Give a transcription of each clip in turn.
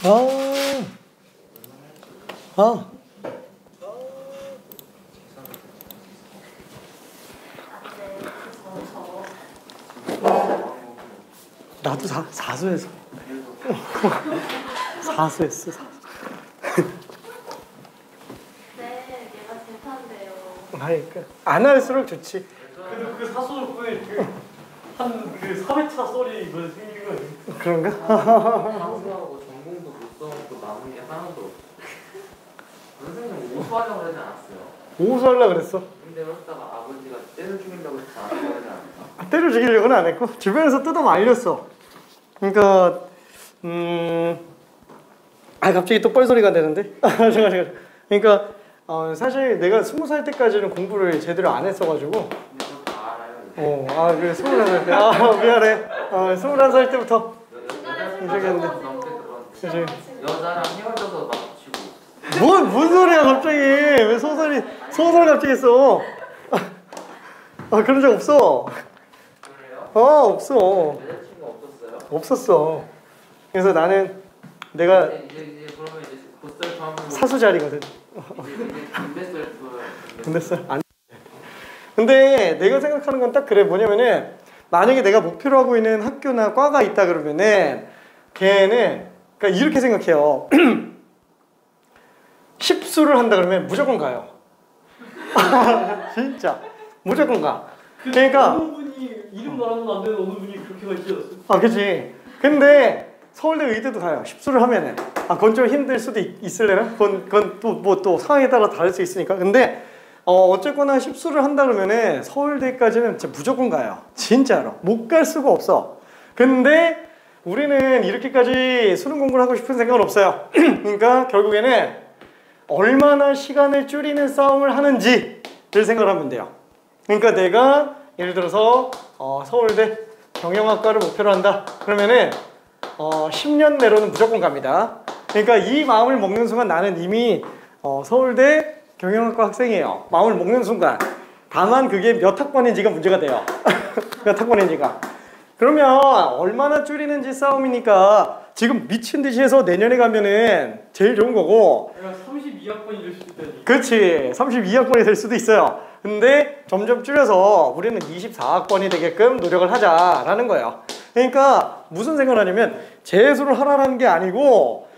아, 아. 나도 사수했어. 사수했어. 네, 얘가 재판돼요. 그러니까 안 할수록 좋지. 그래도 그 사소를 한그 3회차 썰이 이번에 생긴 거 아니에요? 그런가? 사수하고 전공도 못 써먹고 남은 게 하나도 없어. 선생님 오수하려고 하지 않았어요. 오수 하려고 그랬어. 근데 그러다가 아버지가 때려 죽이려고 해서 안 하려고 하지 않았어. 때려 죽이려고는 안 했고 주변에서 뜯어 말렸어. 그러니까 갑자기 또 뻘소리가 되는데. 잠깐. 그러니까 사실 내가 20살 때까지는 공부를 제대로 안 했어가지고. 근데 저 다 알아요. 그래 21살 때. 미안해. 21살 때부터. 그치. 여자랑 헤어져서 마주치고. 뭔 소리야 갑자기. 왜 소설 갑자기 했어. 그런 적 없어. 그래요? 없어. 여자친구 없었어요? 없었어. 그래서 나는 내가 이제 그러면 이제 굿셀프 하면 사수자리거든. 이제 근데 안. 근데 내가 생각하는 건 딱 그래. 뭐냐면은 만약에 내가 목표로 하고 있는 학교나 과가 있다 그러면은 걔는 그러니까 이렇게 생각해요. 10수를 한다 그러면 무조건 가요. 진짜 무조건 가. 그러니까 어느 분이 이름 말하면 안 되는 어느 분이 그렇게 가시지 않았어요? 그치. 근데 서울대 의대도 가요. 10수를 하면은. 그건 좀 힘들 수도 있을래나? 그건 또 상황에 따라 다를 수 있으니까. 근데 어쨌거나 10수를 한다 그러면은 서울대까지는 진짜 무조건 가요. 진짜로. 못 갈 수가 없어. 근데 우리는 이렇게까지 수능 공부를 하고 싶은 생각은 없어요. 그러니까 결국에는 얼마나 시간을 줄이는 싸움을 하는지를 생각을 하면 돼요. 그러니까 내가 예를 들어서 서울대 경영학과를 목표로 한다. 그러면은 10년 내로는 무조건 갑니다. 그러니까 이 마음을 먹는 순간 나는 이미 서울대 경영학과 학생이에요. 마음을 먹는 순간. 다만 그게 몇 학번인지가 문제가 돼요. 몇 학번인지가. 그러면 얼마나 줄이는지 싸움이니까 지금 미친 듯이 해서 내년에 가면은 제일 좋은 거고. 내가 32학번이 될 수도 있다니. 그렇지. 32학번이 될 수도 있어요. 근데 점점 줄여서 우리는 24학번이 되게끔 노력을 하자라는 거예요. 그러니까 무슨 생각을 하냐면 재수를 하라는 게 아니고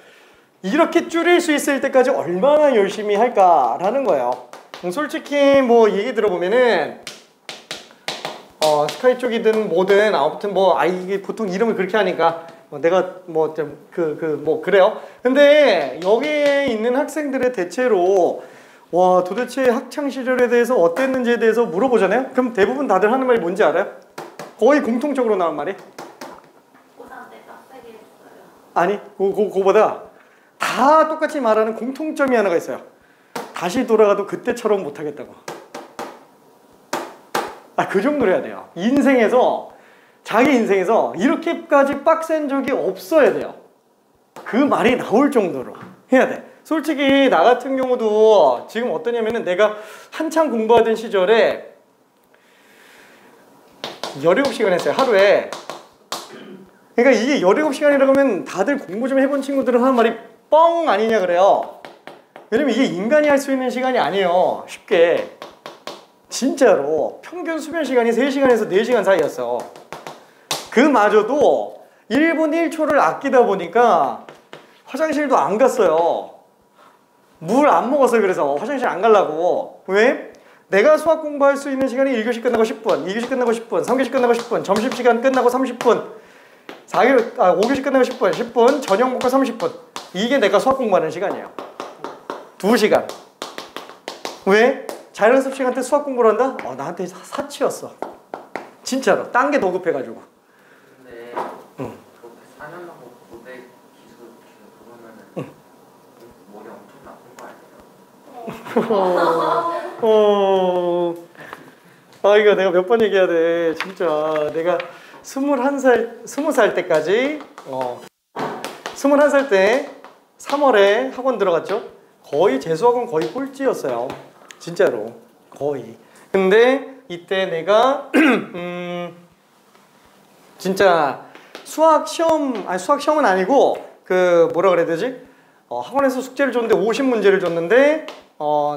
이렇게 줄일 수 있을 때까지 얼마나 열심히 할까라는 거예요. 솔직히 뭐 얘기 들어보면은 스카이 쪽이든 뭐든 아무튼 이게 보통 이름을 그렇게 하니까 내가 그래요. 근데 여기에 있는 학생들의 대체로 와 도대체 학창 시절에 대해서 어땠는지에 대해서 물어보잖아요. 그럼 대부분 다들 하는 말이 뭔지 알아요? 거의 공통적으로 나온 말이 보다 내가 세게 했어요. 아니 그거보다 다 똑같이 말하는 공통점이 하나가 있어요. 다시 돌아가도 그때처럼 못하겠다고. 그 정도로 해야 돼요. 자기 인생에서 이렇게까지 빡센 적이 없어야 돼요. 그 말이 나올 정도로 해야 돼. 솔직히 나 같은 경우도 지금 어떠냐면은 내가 한창 공부하던 시절에 17시간 했어요. 하루에. 그러니까 이게 17시간이라고 하면 다들 공부 좀 해본 친구들은 하는 말이 뻥 아니냐 그래요. 왜냐면 이게 인간이 할 수 있는 시간이 아니에요. 쉽게. 진짜로 평균 수면 시간이 3시간에서 4시간 사이였어. 그마저도 1분 1초를 아끼다 보니까 화장실도 안 갔어요. 물 안 먹었어요. 그래서 화장실 안 가려고. 왜? 내가 수학 공부할 수 있는 시간이 1교시 끝나고 10분, 2교시 끝나고 10분, 3교시 끝나고 10분, 점심시간 끝나고 30분, 5교시 끝나고 10분, 저녁 먹고 30분. 이게 내가 수학 공부하는 시간이에요. 2시간. 왜? 자연수업 시간 때 수학 공부를 한다? 나한테 사치였어. 진짜로. 딴 게 더 급해가지고. 근데 그렇게 4년 하고 고대 기술 그러면은 머리 엄청 나쁜 거 아니에요? 이거 내가 몇 번 얘기해야 돼. 진짜 내가 20살 때까지 21살 때 3월에 학원 들어갔죠. 거의 재수학원 거의 꼴찌였어요. 진짜로 거의. 근데 이때 내가 진짜 수학 시험은 아니고 그 뭐라 그래야 되지? 학원에서 숙제를 줬는데 50문제를 줬는데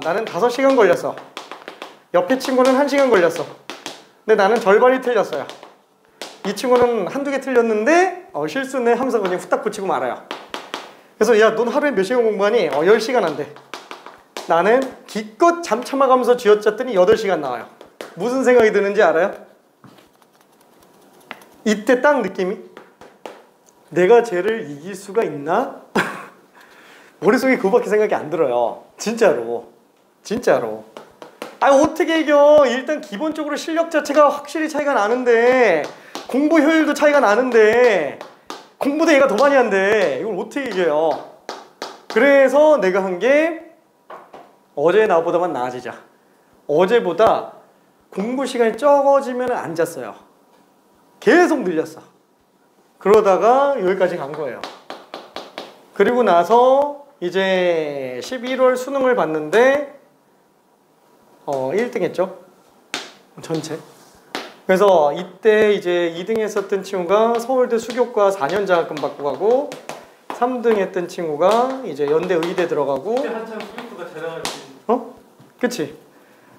나는 5시간 걸렸어. 옆에 친구는 1시간 걸렸어. 근데 나는 절반이 틀렸어요. 이 친구는 한두 개 틀렸는데 실수네 하면서 그냥 후딱 붙이고 말아요. 그래서 야, 넌 하루에 몇 시간 공부하니? 10시간 안 돼. 나는 기껏 잠 참아가면서 쥐어짰더니 8시간 나와요. 무슨 생각이 드는지 알아요? 이때 딱 느낌이 내가 쟤를 이길 수가 있나? 머릿속에 그거밖에 생각이 안 들어요. 진짜로. 어떻게 이겨? 일단 기본적으로 실력 자체가 확실히 차이가 나는데 공부 효율도 차이가 나는데 공부도 얘가 더 많이 한대. 이걸 어떻게 이겨요? 그래서 내가 한 게 어제 나보다만 나아지자. 어제보다 공부 시간이 적어지면 안 잤어요. 계속 늘렸어. 그러다가 여기까지 간 거예요. 그리고 나서 이제 11월 수능을 봤는데 1등 했죠. 전체. 그래서 이때 이제 2등 했었던 친구가 서울대 수교과 4년 장학금 받고 가고 3등 했던 친구가 이제 연대 의대 들어가고 그때 한참 수익도가 잘 나갈 때. 그치.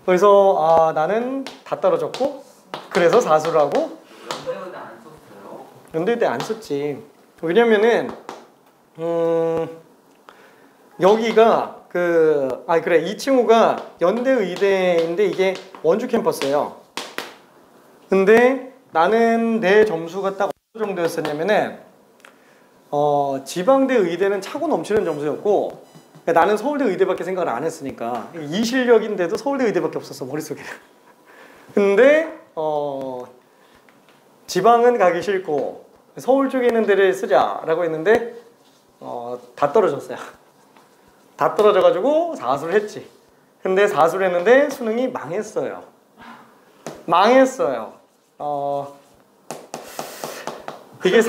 그래서 나는 다 떨어졌고 그래서 사수를 하고 연대의대 안 썼어요? 연대의대 안 썼지. 왜냐면은 여기가 그래 이 친구가 연대의대인데 이게 원주 캠퍼스예요. 근데 나는 내 점수가 딱 어느 정도였었냐면은 지방대 의대는 차고 넘치는 점수였고 나는 서울대 의대밖에 생각을 안 했으니까 이 실력인데도 서울대 의대밖에 없었어 머릿속에. 근데 지방은 가기 싫고 서울 쪽에 있는 데를 쓰자라고 했는데 다 떨어졌어요. 다 떨어져가지고 사수를 했지. 근데 사수를 했는데 수능이 망했어요. 이게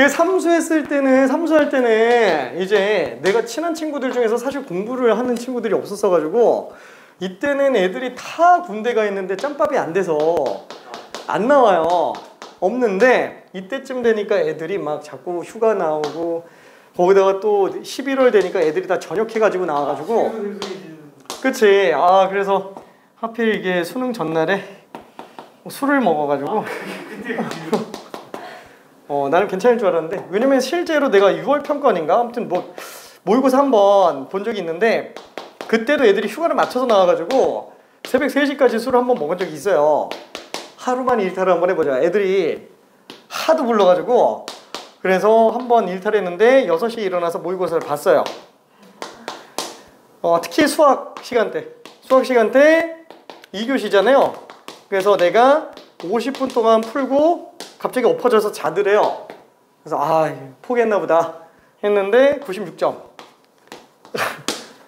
삼수할 때는 이제 내가 친한 친구들 중에서 사실 공부를 하는 친구들이 없었어가지고 이때는 애들이 다 군대 가 있는데 짬밥이 안 돼서 안 나와요. 없는데 이때쯤 되니까 애들이 막 자꾸 휴가 나오고 거기다가 또 11월 되니까 애들이 다 전역해가지고 나와가지고 그치. 그래서 하필 이게 수능 전날에 술을 먹어가지고 나는 괜찮을 줄 알았는데 왜냐면 실제로 내가 6월 평가인가 아무튼 뭐 모의고사 한번 본 적이 있는데 그때도 애들이 휴가를 맞춰서 나와가지고 새벽 3시까지 술을 한번 먹은 적이 있어요. 하루만 일탈을 한번 해보자. 애들이 하도 불러가지고 그래서 한번 일탈했는데 6시에 일어나서 모의고사를 봤어요. 특히 수학 시간 때 2교시잖아요. 그래서 내가 50분 동안 풀고 갑자기 엎어져서 자더래요. 그래서 포기했나 보다 했는데 96점.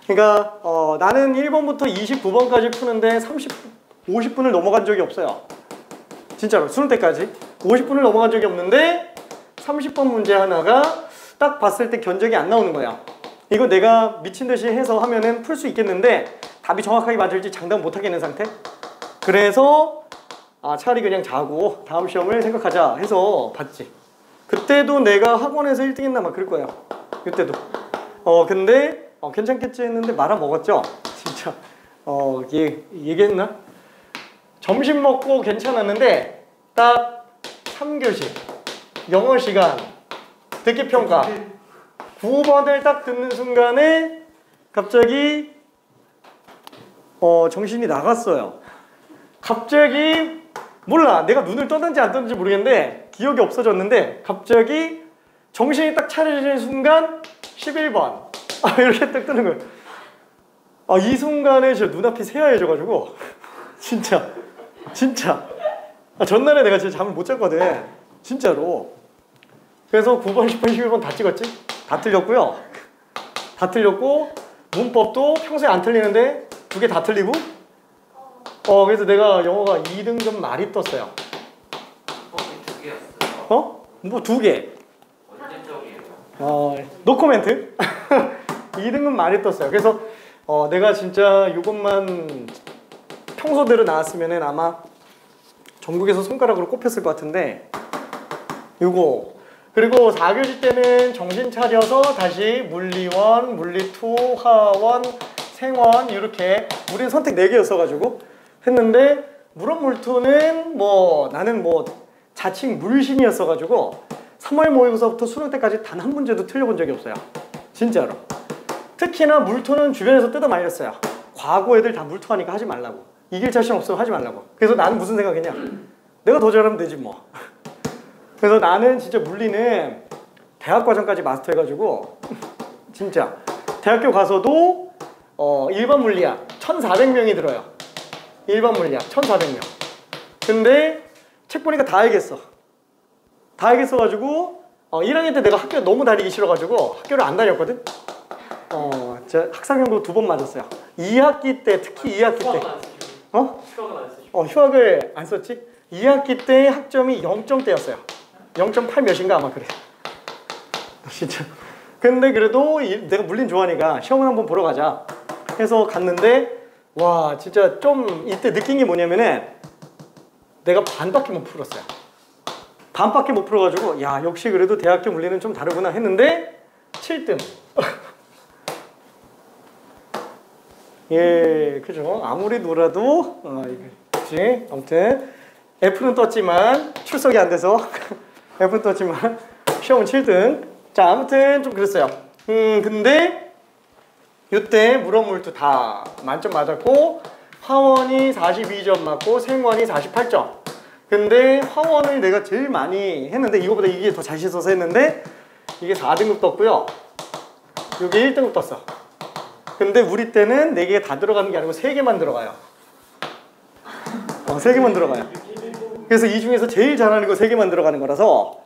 그러니까 나는 1번부터 29번까지 푸는데 50분을 넘어간 적이 없어요. 진짜로 수능 때까지 50분을 넘어간 적이 없는데 30번 문제 하나가 딱 봤을 때 견적이 안 나오는 거야. 이거 내가 미친 듯이 해서 하면은 풀 수 있겠는데 답이 정확하게 맞을지 장담 못 하겠는 상태. 그래서 차라리 그냥 자고 다음 시험을 생각하자 해서 봤지. 그때도 내가 학원에서 1등 했나 막 그럴 거예요. 그때도. 근데 괜찮겠지 했는데 말아먹었죠. 진짜. 얘기했나? 점심 먹고 괜찮았는데 딱 3교시 영어 시간 듣기평가 9번을 딱 듣는 순간에 갑자기 정신이 나갔어요. 갑자기 몰라 내가 눈을 떴는지 안 떴는지 모르겠는데 기억이 없어졌는데 갑자기 정신이 딱 차려지는 순간 11번 이렇게 딱 뜨는 거예요. 이 순간에 저 눈앞이 새하얘져가지고 진짜 전날에 내가 진짜 잠을 못 잤거든 진짜로. 그래서 9번, 10번, 11번 다 찍었지. 다 틀렸고요. 문법도 평소에 안 틀리는데 2개 다 틀리고 그래서 내가 영어가 2등급 말이 떴어요. 2개였어요? 뭐 2개. 언제적이에요? 노코멘트. 2등급 말이 떴어요. 그래서 내가 진짜 이것만 평소대로 나왔으면은 아마 전국에서 손가락으로 꼽혔을 것 같은데 이거 그리고 4교시 때는 정신 차려서 다시 물리1, 물리2, 화원, 생원 이렇게 우리는 선택 4개였어가지고 했는데 물원물투는 뭐 나는 뭐 자칭 물신이었어가지고 3월 모의고사부터 수능 때까지 단 한 문제도 틀려본 적이 없어요. 진짜로. 특히나 물투는 주변에서 뜯어 말렸어요. 과거 애들 다 물투하니까 하지 말라고. 이길 자신 없으면 하지 말라고. 그래서 나는 무슨 생각했냐, 내가 더 잘하면 되지 뭐. 그래서 나는 진짜 물리는 대학 과정까지 마스터해가지고 진짜 대학교 가서도 일반 물리학 1,400명이 들어요. 일반 물리학 1,400명. 근데 책 보니까 다 알겠어. 다 알겠어가지고 1학년 때 내가 학교 너무 다니기 싫어가지고 학교를 안 다녔거든. 제가 학사경고 2번 맞았어요. 2학기 때, 특히 2학기 때. 휴학은 안 쓰시고. 휴학을 안 썼지? 2학기 때 학점이 0점대였어요. 0.8 몇인가 아마 그래. 진짜. 근데 그래도 내가 물린 좋아하니까 시험을 한번 보러 가자 해서 갔는데 와 진짜 좀 이때 느낀 게 뭐냐면은 내가 반밖에 못 풀었어요. 반밖에 못 풀어가지고 야 역시 그래도 대학교 물리는 좀 다르구나 했는데 7등. 예, 그죠. 아무리 놀아도 그치. 아무튼 F는 떴지만 출석이 안 돼서 F는 떴지만 시험은 7등. 자, 아무튼 좀 그랬어요. 근데 이때 물원물투 다 만점 맞았고 화원이 42점 맞고 생원이 48점. 근데 화원을 내가 제일 많이 했는데 이거보다 이게 더 잘 씻어서 했는데 이게 4등급 떴고요. 이게 1등급 떴어. 근데 우리 때는 4개가 다 들어가는 게 아니고 3개만 들어가요. 3개만 들어가요. 그래서 이 중에서 제일 잘하는 거 3개만 들어가는 거라서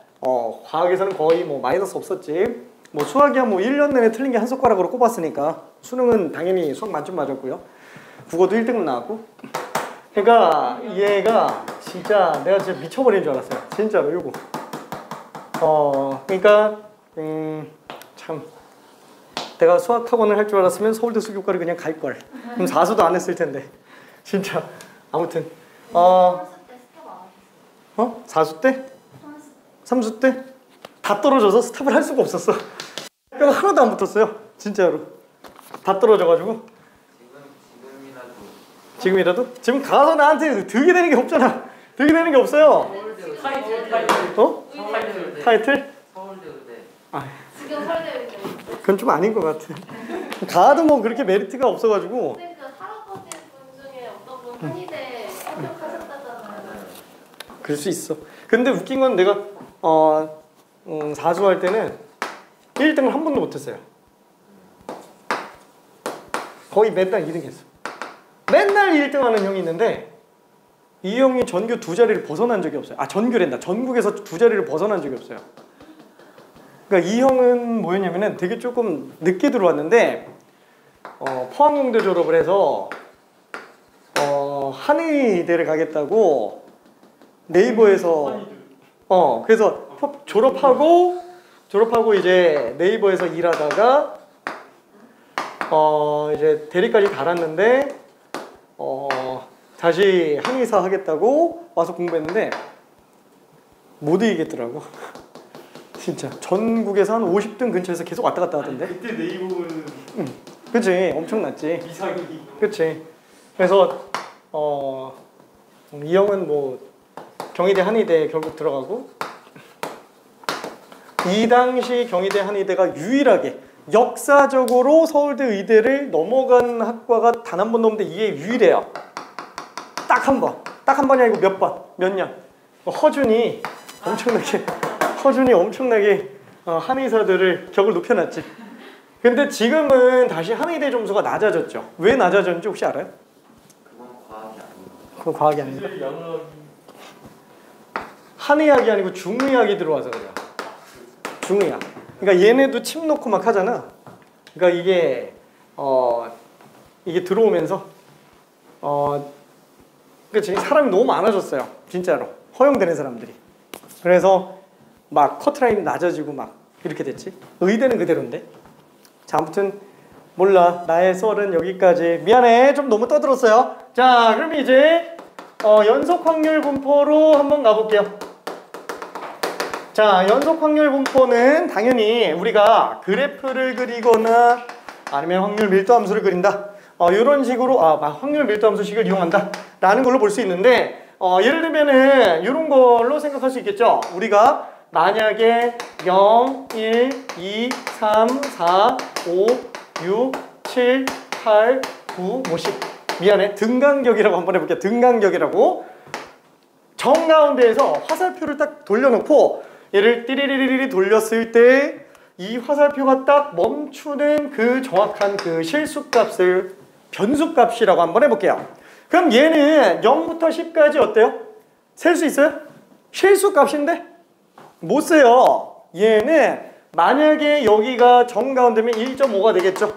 과학에서는 거의 뭐 마이너스 없었지. 뭐 수학이야 뭐 1년 내내 틀린 게 한 손가락으로 꼽았으니까 수능은 당연히 수학 만점 맞았고요. 국어도 1등급 나왔고. 그러니까 얘가 진짜 내가 진짜 미쳐버린 줄 알았어요. 진짜로 이거. 그러니까 참 내가 수학학원을 할 줄 알았으면 서울대 수교과를 그냥 갈걸. 그럼 4수도 안 했을 텐데. 진짜. 아무튼 선수 때 스탑 안 하셨어요? 4수 때? 선수 3수 때? 다 떨어져서 스탑을 할 수가 없었어. 뼈가 하나도 안 붙었어요. 진짜로. 다 떨어져가지고. 지금이라도? 지금 가서 나한테 득이 되는 게 없잖아. 득이 되는 게 없어요. 타이틀. 타이틀? 서울대 의대. 지금 서울대 그건 좀 아닌 것 같아. 가도 뭐 그렇게 메리트가 없어가지고. 선생님 그 할아버지 분 중에 어떤 분 한의대 합격하셨다잖아요. 그럴 수 있어. 근데 웃긴 건 내가 4수 할 때는 1등을 한 번도 못했어요. 거의 맨날 2등 했어. 맨날 1등 하는 형이 있는데 이 형이 전교 2자리를 벗어난 적이 없어요. 전교랜다. 전국에서 2자리를 벗어난 적이 없어요. 그러니까 이 형은 뭐였냐면은 되게 조금 늦게 들어왔는데 포항공대 졸업을 해서 한의대를 가겠다고 네이버에서 그래서 졸업하고 이제 네이버에서 일하다가 이제 대리까지 달았는데 다시 한의사 하겠다고 와서 공부했는데 못 이기겠더라고. 진짜 전국에서 한 50등 근처에서 계속 왔다 갔다 하던데. 그때 네이버는 그치, 엄청났지. 이상이. 그치. 그래서 이 형은 뭐 경희대 한의대 결국 들어가고 이 당시 경희대 한의대가 유일하게 역사적으로 서울대 의대를 넘어간 학과가 단 한 번도 없는데 이게 유일해요. 딱 한 번. 딱 한 번이 아니고 몇 번, 몇 년. 허준이 엄청나게 한의사들을 격을 높여놨지. 근데 지금은 다시 한의대 점수가 낮아졌죠. 왜 낮아졌는지 혹시 알아요? 그건 과학이 아니고. 그건 과학이 아닙니다. 이제 양학이. 한의학이 아니고 중의학이 들어와서 그래요. 중의학. 그러니까 얘네도 침 놓고 막 하잖아. 그러니까 이게 들어오면서 그치, 사람이 너무 많아졌어요. 진짜로 허용되는 사람들이. 그래서 막 커트라인이 낮아지고 막 이렇게 됐지. 의대는 그대로인데. 자, 아무튼 몰라. 나의 썰은 여기까지. 미안해, 좀 너무 떠들었어요. 자, 그럼 이제 연속 확률 분포로 한번 가볼게요. 자, 연속 확률 분포는 당연히 우리가 그래프를 그리거나 아니면 확률 밀도 함수를 그린다. 이런 식으로 확률 밀도 함수식을 이용한다 라는 걸로 볼 수 있는데 예를 들면은 이런 걸로 생각할 수 있겠죠. 우리가 만약에 0, 1, 2, 3, 4, 5, 6, 7, 8, 9, 10 미안해 등간격이라고 한번 해볼게요. 등간격이라고 정가운데에서 화살표를 딱 돌려놓고 얘를 띠리리리리 돌렸을 때 이 화살표가 딱 멈추는 그 정확한 그 실수값을 변수값이라고 한번 해볼게요. 그럼 얘는 0부터 10까지 어때요? 셀 수 있어요? 실수값인데? 못 세요. 얘는 만약에 여기가 정가운데면 1.5가 되겠죠.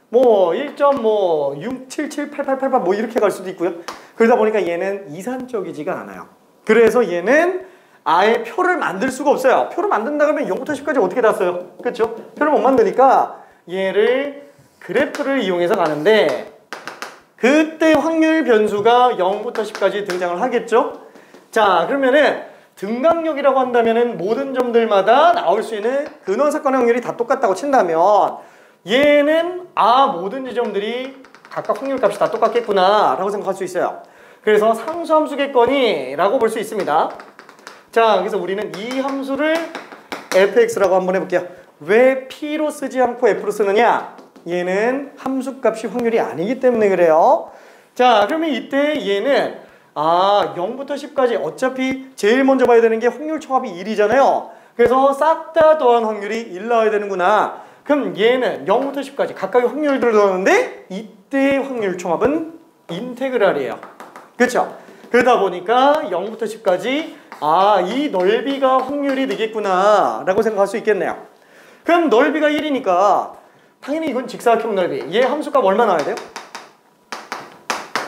뭐 1.6778888 뭐 이렇게 갈 수도 있고요. 그러다 보니까 얘는 이산적이지가 않아요. 그래서 얘는 아예 표를 만들 수가 없어요. 표를 만든다 그러면 0부터 10까지 어떻게 다 써요? 그렇죠? 표를 못 만드니까 얘를 그래프를 이용해서 가는데 그때 확률 변수가 0부터 10까지 등장을 하겠죠? 자, 그러면은 등강력이라고 한다면은 모든 점들마다 나올 수 있는 근원 사건의 확률이 다 똑같다고 친다면 얘는 모든 지점들이 각각 확률 값이 다 똑같겠구나 라고 생각할 수 있어요. 그래서 상수함수겠거니 라고 볼 수 있습니다. 자, 그래서 우리는 이 함수를 fx라고 한번 해볼게요. 왜 p로 쓰지 않고 f로 쓰느냐? 얘는 함수값이 확률이 아니기 때문에 그래요. 자, 그러면 이때 얘는 0부터 10까지 어차피 제일 먼저 봐야 되는 게 확률 총합이 1이잖아요. 그래서 싹 다 더한 확률이 1 나와야 되는구나. 그럼 얘는 0부터 10까지 각각의 확률들을 넣었는데 이때 확률 총합은 인테그랄이에요. 그렇죠? 그러다 보니까 0부터 10까지 이 넓이가 확률이 되겠구나 라고 생각할 수 있겠네요. 그럼 넓이가 1이니까 당연히 이건 직사각형 넓이. 얘 함수값 얼마 나와야 돼요?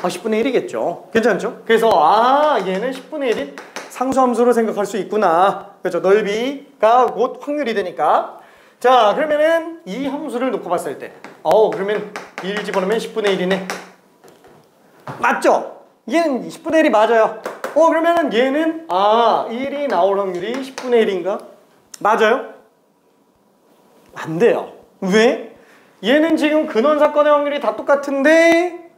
10분의 1이겠죠. 괜찮죠? 그래서 얘는 10분의 1인 상수함수로 생각할 수 있구나. 그렇죠? 넓이가 곧 확률이 되니까. 자, 그러면은 이 함수를 놓고 봤을 때 그러면 1 집어넣으면 10분의 1이네. 맞죠? 얘는 10분의 1이 맞아요. 그러면은 얘는 1이 나올 확률이 10분의 1인가? 맞아요? 안 돼요. 왜? 얘는 지금 근원 사건의 확률이 다 똑같은데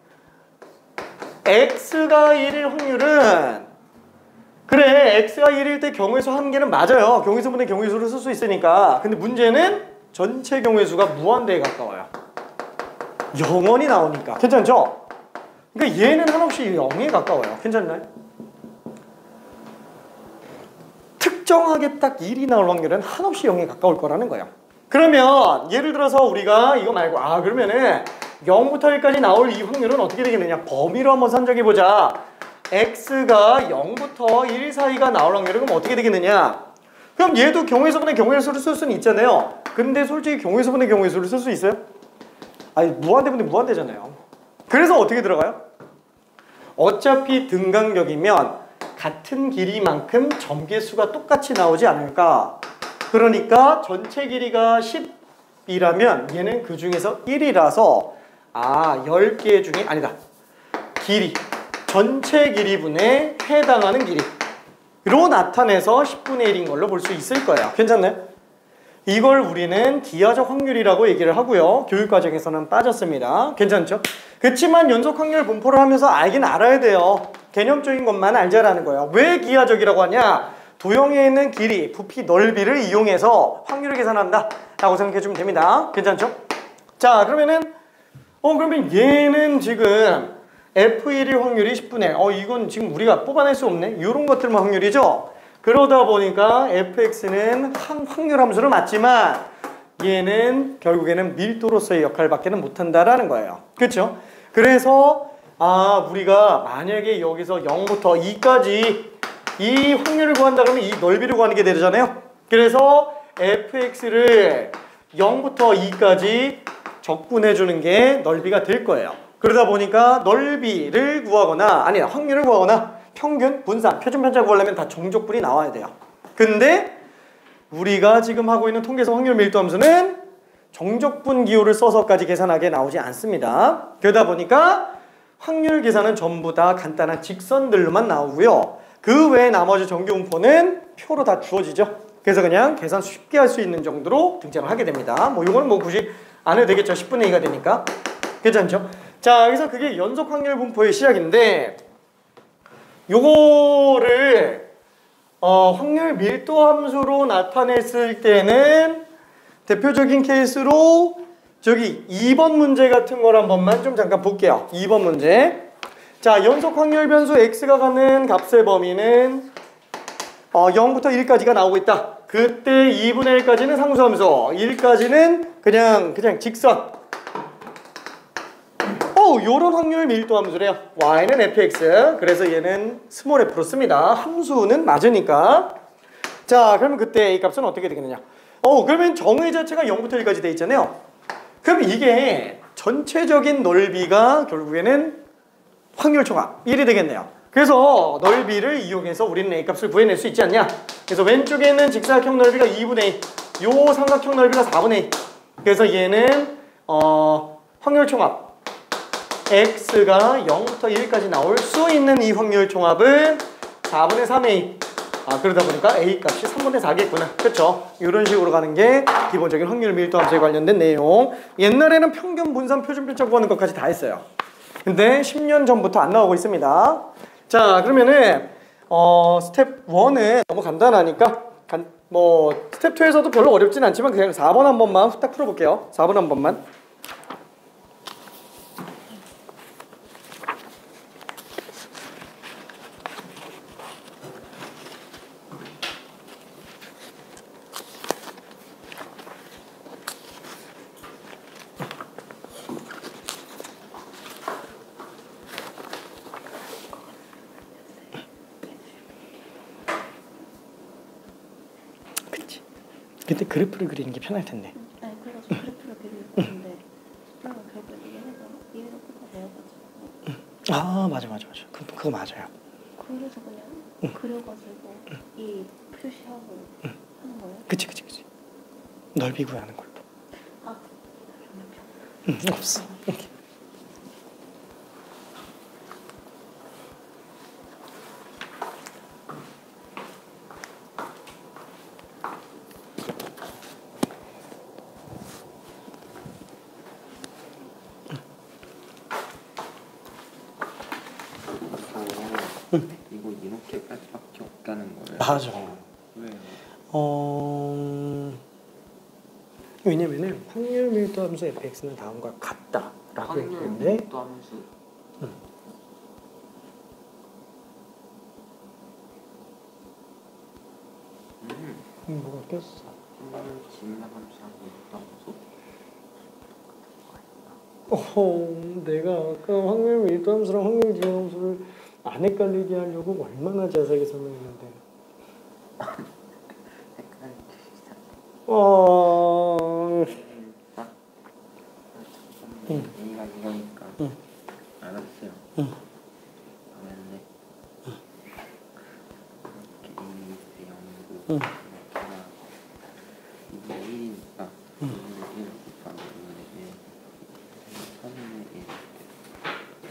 x가 1일 확률은 그래 x가 1일 때 경우의 수 한 개는 맞아요. 경우의 수분의 경우의 수를 쓸 수 있으니까. 근데 문제는 전체 경우의 수가 무한대에 가까워요. 0원이 나오니까. 괜찮죠? 그러니까 얘는 한없이 0에 가까워요. 괜찮나요? 특정하게 딱 1이 나올 확률은 한없이 0에 가까울 거라는 거예요. 그러면 예를 들어서 우리가 이거 말고 그러면은 0부터 1까지 나올 이 확률은 어떻게 되겠느냐? 범위로 한번 산정해보자. x가 0부터 1 사이가 나올 확률은 그럼 어떻게 되겠느냐? 그럼 얘도 경우의 수분의 경우의 수를 쓸 수는 있잖아요. 근데 솔직히 경우의 수분의 경우의 수를 쓸 수 있어요? 무한대분의 무한대잖아요. 그래서 어떻게 들어가요? 어차피 등간격이면 같은 길이만큼 점개수가 똑같이 나오지 않을까? 그러니까 전체 길이가 10이라면 얘는 그 중에서 1이라서 10개 중에 아니다. 길이 전체 길이분에 해당하는 길이로 나타내서 10분의 1인 걸로 볼 수 있을 거예요. 괜찮나요? 이걸 우리는 기하적 확률이라고 얘기를 하고요. 교육과정에서는 빠졌습니다. 괜찮죠? 그렇지만 연속 확률 분포를 하면서 알긴 알아야 돼요. 개념적인 것만 알자라는 거예요. 왜 기하적이라고 하냐? 도형에 있는 길이, 부피, 넓이를 이용해서 확률을 계산한다 라고 생각해 주면 됩니다. 괜찮죠? 자, 그러면은 그러면 얘는 지금 F1일 확률이 10분의 1. 이건 지금 우리가 뽑아낼 수 없네. 이런 것들만 확률이죠. 그러다 보니까 fx는 한 확률 함수를 맞지만 얘는 결국에는 밀도로서의 역할밖에는 못한다라는 거예요. 그렇죠? 그래서 우리가 만약에 여기서 0부터 2까지 이 확률을 구한다 그러면 이 넓이를 구하는 게 되잖아요. 그래서 fx를 0부터 2까지 적분해 주는 게 넓이가 될 거예요. 그러다 보니까 넓이를 구하거나 확률을 구하거나 평균, 분산, 표준 편차를 구하려면 다 정적분이 나와야 돼요. 근데 우리가 지금 하고 있는 통계에서 확률 밀도 함수는 정적분 기호를 써서까지 계산하게 나오지 않습니다. 그러다 보니까 확률 계산은 전부 다 간단한 직선들로만 나오고요. 그 외에 나머지 정규분포는 표로 다 주어지죠. 그래서 그냥 계산 쉽게 할 수 있는 정도로 등장을 하게 됩니다. 뭐 이거는 뭐 굳이 안 해도 되겠죠. 10분의 2가 되니까. 괜찮죠? 자, 여기서 그게 연속 확률 분포의 시작인데 요거를 확률 밀도 함수로 나타냈을 때는 대표적인 케이스로 저기 2번 문제 같은 걸 한 번만 좀 잠깐 볼게요. 2번 문제. 자, 연속 확률 변수 x가 갖는 값의 범위는 0부터 1까지가 나오고 있다. 그때 2분의 1까지는 상수함수, 1까지는 그냥 직선. 요런 확률 밀도 함수래요. y는 fx. 그래서 얘는 스몰 f로 씁니다. 함수는 맞으니까. 자, 그러면 그때 이 값은 어떻게 되겠느냐? 그러면 정의 자체가 0부터 1까지 돼 있잖아요. 그럼 이게 전체적인 넓이가 결국에는 확률 총합 1이 되겠네요. 그래서 넓이를 이용해서 우리는 a 값을 구해낼 수 있지 않냐? 그래서 왼쪽에 있는 직사각형 넓이가 2분의 2, 요 삼각형 넓이가 4분의 2. 그래서 얘는 확률 총합 x가 0부터 1까지 나올 수 있는 이 확률 총합은 4분의 3의 2. 그러다 보니까 a 값이 3분의 4겠구나. 그렇죠? 이런 식으로 가는 게 기본적인 확률 밀도 함수에 관련된 내용. 옛날에는 평균, 분산, 표준필적 구하는 것까지 다 했어요. 근데 10년 전부터 안 나오고 있습니다. 자, 그러면은 스텝 1은 너무 간단하니까 스텝 2에서도 별로 어렵진 않지만 그냥 4번 한 번만 후딱 풀어볼게요. 4번 한 번만. 근데 그래프를 그리는 게 편할 텐데. 네, 그래서 그래프를 그리고 있는데 그러면 결국 이게 해서 이해를 끝나 내어가지고. 맞아. 그거 맞아요. 그래서 그냥 그려가지고 이 표시하고 하는 거예요? 그치. 넓이 구하는 걸로. 없어. 이거 이렇게 뺄 수밖에 없다는 거예요. 맞아. 왜요? 왜냐면은 확률 밀도 함수 fx는 다음과 같다라고 확률 했는데 밀도 함수. 뭐가 꼈어? 확률 질량 함수랑 밀도 함수. 내가 아까 확률 밀도 함수랑 확률 지연 함수를 안 헷갈리게 하려고 얼마나 자세하게 설명했는데. A가 이거니까. 알았어요. 그러면은 이렇게 A 0이고 이게 1이니까 2분의 1 곱하기 2분의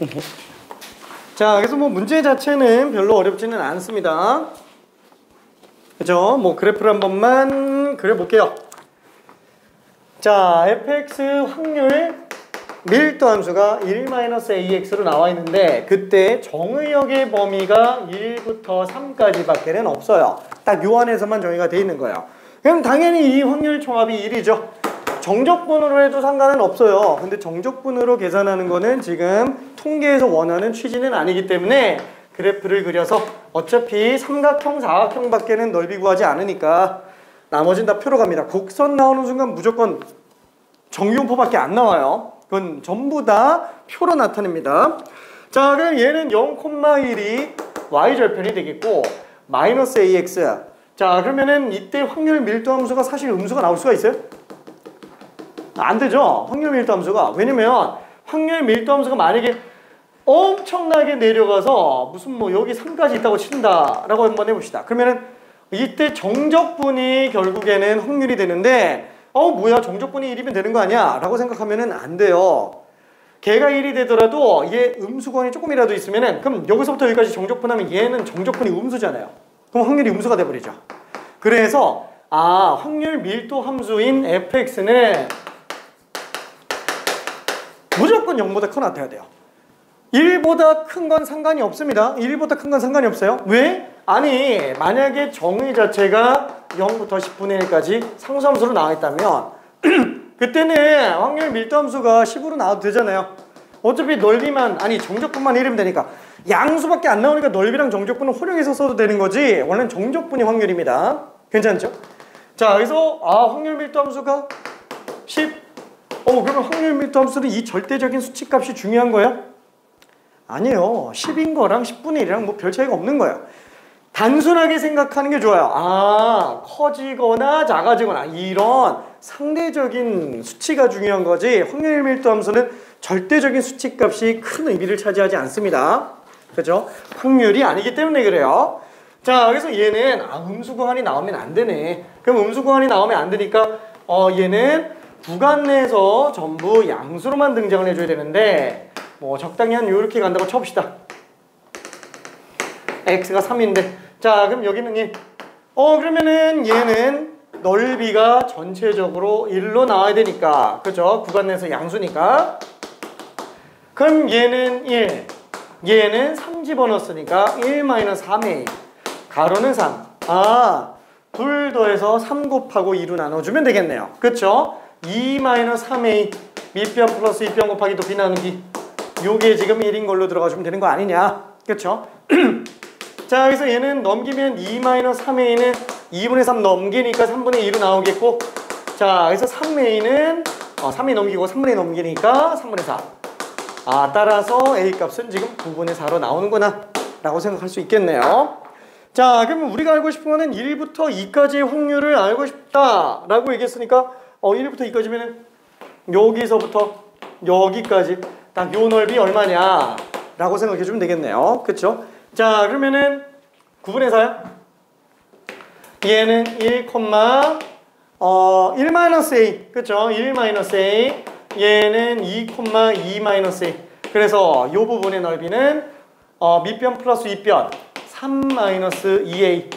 1 3분의 1. 자, 그래서 뭐 문제 자체는 별로 어렵지는 않습니다. 그죠? 뭐 그래프를 한 번만 그려볼게요. 자, fx 확률 밀도 함수가 1-ax로 나와 있는데 그때 정의역의 범위가 1부터 3까지밖에는 없어요. 딱 요 안에서만 정의가 돼 있는 거예요. 그럼 당연히 이 확률 총합이 1이죠. 정적분으로 해도 상관은 없어요. 근데 정적분으로 계산하는 거는 지금 통계에서 원하는 취지는 아니기 때문에 그래프를 그려서 어차피 삼각형, 사각형 밖에는 넓이 구하지 않으니까 나머지는 다 표로 갑니다. 곡선 나오는 순간 무조건 정유분포밖에 안 나와요. 그건 전부 다 표로 나타냅니다. 자, 그럼 얘는 0,1이 y절편이 되겠고 마이너스 ax. 자, 그러면은 이때 확률 밀도 함수가 사실 음수가 나올 수가 있어요? 안 되죠. 확률 밀도 함수가. 왜냐면 확률 밀도 함수가 만약에 엄청나게 내려가서 무슨 뭐 여기 3까지 있다고 친다라고 한번 해봅시다. 그러면은 이때 정적분이 결국에는 확률이 되는데 뭐야 정적분이 1이면 되는 거 아니야? 라고 생각하면은 안 돼요. 걔가 1이 되더라도 얘 음수권이 조금이라도 있으면은 그럼 여기서부터 여기까지 정적분하면 얘는 정적분이 음수잖아요. 그럼 확률이 음수가 돼버리죠. 그래서 확률 밀도 함수인 fx는 무조건 0보다 크거나 같아야 돼요. 1보다 큰 건 상관이 없습니다. 1보다 큰 건 상관이 없어요. 왜? 아니 만약에 정의 자체가 0부터 10분의 1까지 상수함수로 나와 있다면 그때는 확률 밀도 함수가 10으로 나와도 되잖아요. 어차피 넓이만 정적분만 1이면 되니까 양수밖에 안 나오니까 넓이랑 정적분은 활용해서 써도 되는 거지 원래는 정적분이 확률입니다. 괜찮죠? 자 그래서 확률 밀도 함수가 10 그러면 확률 밀도 함수는 이 절대적인 수치값이 중요한 거예요? 아니에요. 10인 거랑 10분의 1이랑 뭐 별 차이가 없는 거예요. 단순하게 생각하는 게 좋아요. 커지거나 작아지거나 이런 상대적인 수치가 중요한 거지 확률 밀도 함수는 절대적인 수치값이 큰 의미를 차지하지 않습니다. 그죠? 확률이 아니기 때문에 그래요. 자 그래서 얘는 음수구간이 나오면 안 되네. 그럼 음수구간이 나오면 안 되니까 얘는 구간 내에서 전부 양수로만 등장을 해줘야 되는데 뭐 적당히 한 요렇게 간다고 쳐봅시다. x가 3인데 자 그럼 여기는 1 그러면은 얘는 넓이가 전체적으로 1로 나와야 되니까 그죠? 구간 내에서 양수니까 그럼 얘는 1 얘는 3 집어넣었으니까 1-3의 가로는 3 둘 더해서 3 곱하고 2로 나눠주면 되겠네요. 그쵸? 2-3a 밑변 플러스 윗변 곱하기 높이 나누기 요게 지금 1인 걸로 들어가주면 되는 거 아니냐 그쵸? 자 그래서 얘는 넘기면 2-3a는 2분의 3 넘기니까 3분의 2로 나오겠고 자 그래서 3a는 3이 넘기고 3분의 2 넘기니까 3분의 4 따라서 a 값은 지금 9분의 4로 나오는구나 라고 생각할 수 있겠네요. 자 그러면 우리가 알고 싶은 거는 1부터 2까지의 확률을 알고 싶다 라고 얘기했으니까 1부터 2까지면 여기서부터 여기까지 딱 요 넓이 얼마냐 라고 생각해 주면 되겠네요. 그쵸? 자 그러면은 9분의 4야? 얘는 1,1-a 그쵸? 1-a 얘는 2,2-a 그래서 요 부분의 넓이는 밑변 플러스 윗변 3-2a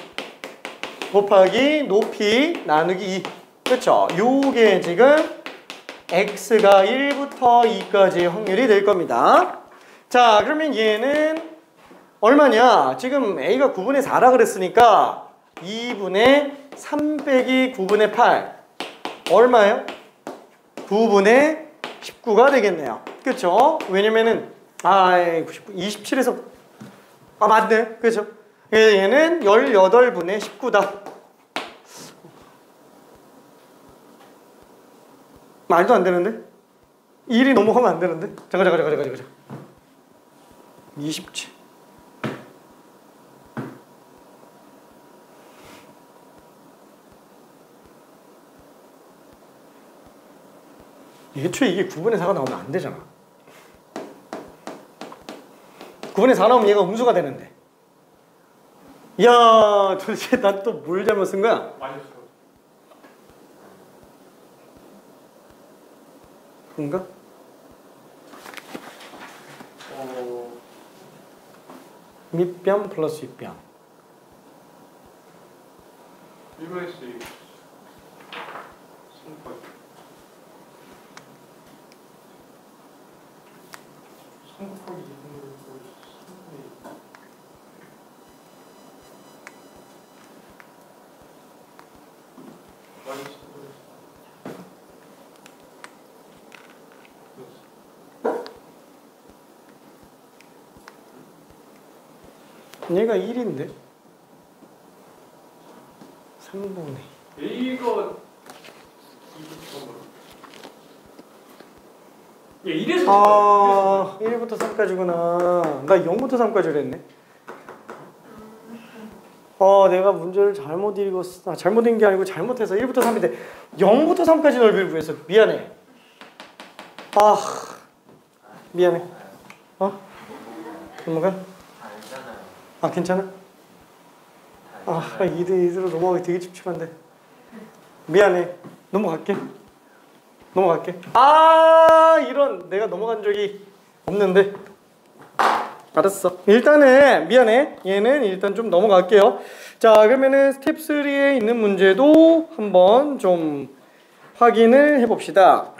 곱하기 높이 나누기 2 그쵸? 요게 지금 x가 1부터 2까지의 확률이 될 겁니다. 자 그러면 얘는 얼마냐? 지금 a가 9분의 4라 그랬으니까 2분의 3 빼기 9분의 8 얼마예요? 9분의 19가 되겠네요. 그쵸? 왜냐면은 27에서 맞네. 그쵸? 얘는 18분의 19다. 말도 안 되는데? 1이 넘어가면 안 되는데? 잠깐 27 애초에 이게 9분의 4가 나오면 안 되잖아. 9분의 4 나오면 얘가 음수가 되는데. 이야 도대체 난 또 뭘 잘못 쓴 거야? 그런가? 밑변 플러스 윗변 1분의 2 3 곱하기 2분의 얘가 1인데 3분의 A가 얘 1에서 1부터 3까지구나. 나 0부터 3까지를 했네. 내가 문제를 잘못 읽었어. 잘못 읽은 게 아니고 잘못해서 1부터 3인데 0부터 3까지 넓이를 구했어. 미안해. 미안해. 넘어가? 괜찮아? 이대로 넘어가기 되게 찝찝한데. 미안해. 넘어갈게. 이런 내가 넘어간 적이 없는데. 알았어. 일단은 미안해. 얘는 일단 좀 넘어갈게요. 자, 그러면은 스텝 3에 있는 문제도 한번 좀 확인을 해봅시다.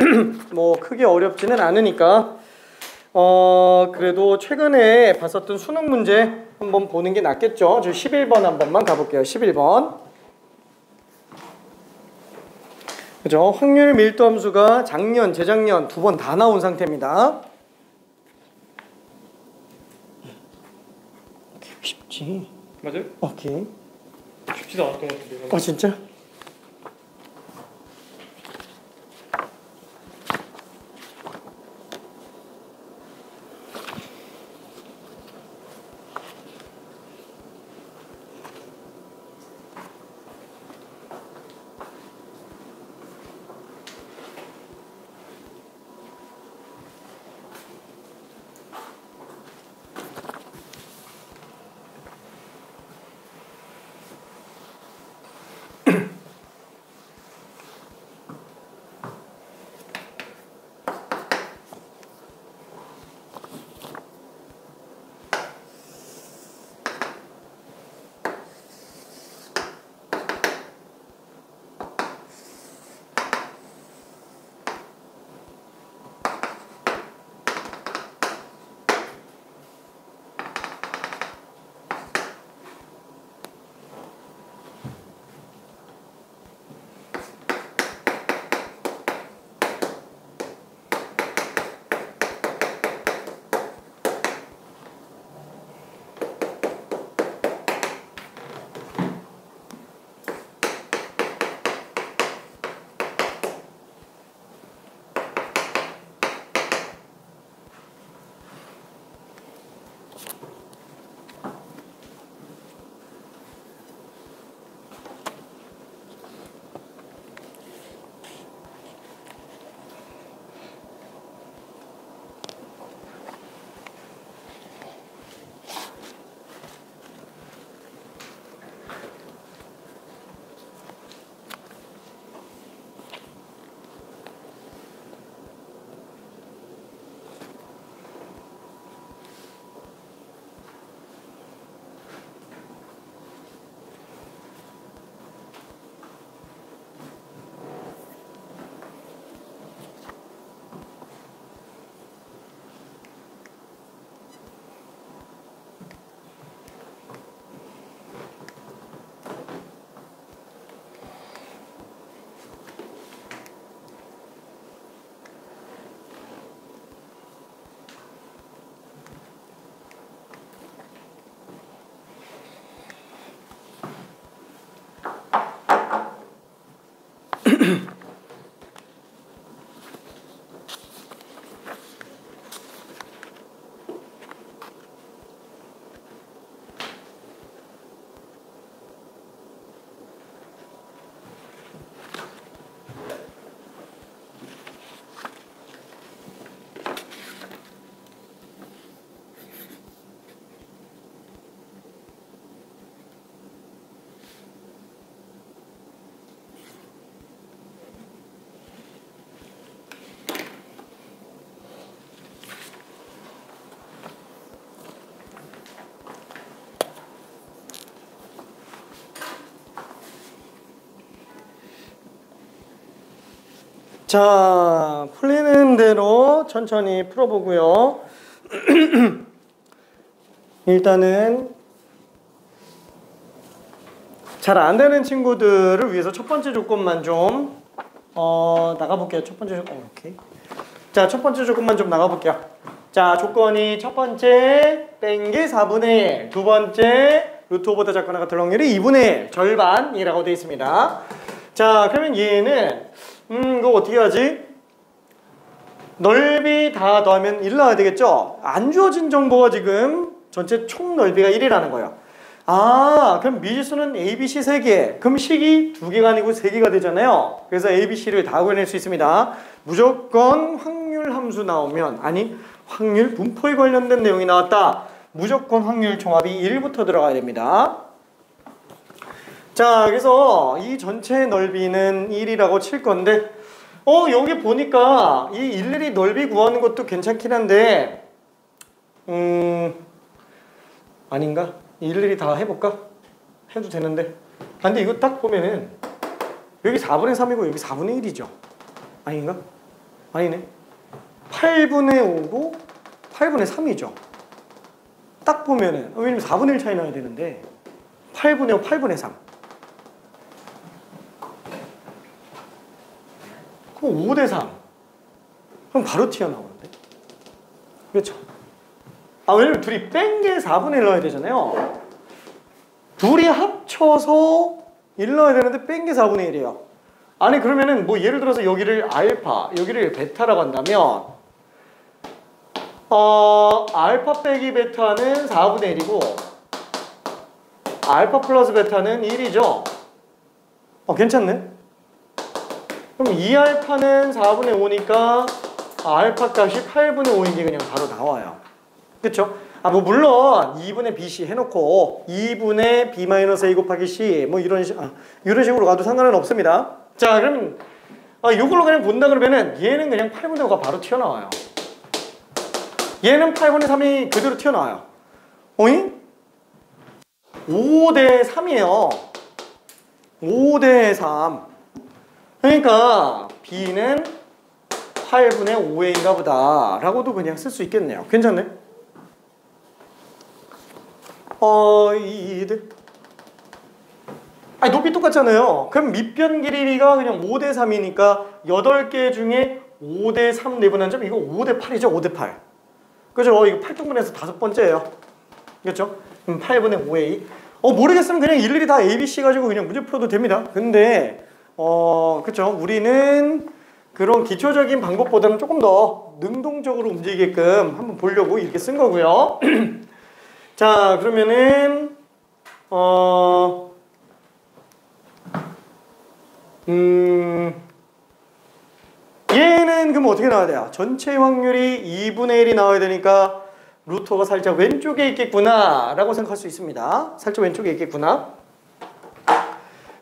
뭐 크게 어렵지는 않으니까 그래도 최근에 봤었던 수능 문제 한번 보는 게 낫겠죠. 저 11번 한 번만 가볼게요. 11번. 그죠? 확률 밀도 함수가 작년, 재작년 두 번 다 나온 상태입니다. 쉽지. 맞아요? 오케이. 쉽지도 않았던 것 같은데. 진짜? 자, 풀리는 대로 천천히 풀어보고요. 일단은 잘 안 되는 친구들을 위해서 첫 번째 조건만 좀 나가볼게요. 첫 번째 조건, 오케이. 자, 첫 번째 조건만 좀 나가볼게요. 자, 조건이 첫 번째 뺀게 4분의 1, 두 번째 루트 오버다 작거나 같은 확률이 2분의 1, 절반이라고 되어 있습니다. 자, 그러면 얘는 이거 어떻게 하지? 넓이 다 더하면 1 나와야 되겠죠? 안 주어진 정보가 지금 전체 총 넓이가 1이라는 거예요. 아, 그럼 미지수는 A, B, C 3개. 그럼 식이 2개가 아니고 3개가 되잖아요. 그래서 A, B, C를 다 구해낼 수 있습니다. 무조건 확률 함수 나오면, 아니 확률 분포에 관련된 내용이 나왔다. 무조건 확률 종합이 1부터 들어가야 됩니다. 자, 그래서 이 전체 넓이는 1이라고 칠 건데 여기 보니까 이 일일이 넓이 구하는 것도 괜찮긴 한데 아닌가? 일일이 다 해볼까? 해도 되는데. 아, 근데 이거 딱 보면은 여기 4분의 3이고 여기 4분의 1이죠. 아닌가? 아니네. 8분의 5고 8분의 3이죠. 딱 보면은 왜냐면 4분의 1 차이 나야 되는데 8분의 5, 8분의 3. 그럼 5대 3. 그럼 바로 튀어나오는데. 그렇죠? 아, 왜냐면 둘이 뺀 게 4분의 1 넣어야 되잖아요. 둘이 합쳐서 1 넣어야 되는데 뺀 게 4분의 1이에요. 아니 그러면은 뭐 예를 들어서 여기를 알파, 여기를 베타라고 한다면 알파 빼기 베타는 4분의 1이고 알파 플러스 베타는 1이죠. 괜찮네. 그럼 2알파는 4분의 5니까 알파 값이 8분의 5인 게 그냥 바로 나와요. 그쵸? 뭐 물론 2분의 BC 해놓고 2분의 B-A 곱하기 C 뭐 이런 식으로 가도 상관은 없습니다. 자, 그럼 이걸로 그냥 본다 그러면은 얘는 그냥 8분의 5가 바로 튀어나와요. 얘는 8분의 3이 그대로 튀어나와요. 어잉? 5대 3이에요. 5대 3. 그러니까 B는 8분의 5인가 보다 라고도 그냥 쓸 수 있겠네요. 괜찮네? 아니 높이 똑같잖아요. 그럼 밑변 길이가 그냥 5대 3이니까 8개 중에 5대 3 내분한 점 이거 5대 8이죠. 5대 8. 그죠? 이거 8등분해서 5번째예요. 그렇죠? 8분의 5a. 모르겠으면 그냥 일일이 다 ABC 가지고 그냥 문제 풀어도 됩니다. 근데 그렇죠? 우리는 그런 기초적인 방법보다는 조금 더 능동적으로 움직이게끔 한번 보려고 이렇게 쓴 거고요. 자, 그러면은 얘는 그럼 어떻게 나와야 돼요? 전체 확률이 2분의 1이 나와야 되니까 루터가 살짝 왼쪽에 있겠구나 라고 생각할 수 있습니다. 살짝 왼쪽에 있겠구나.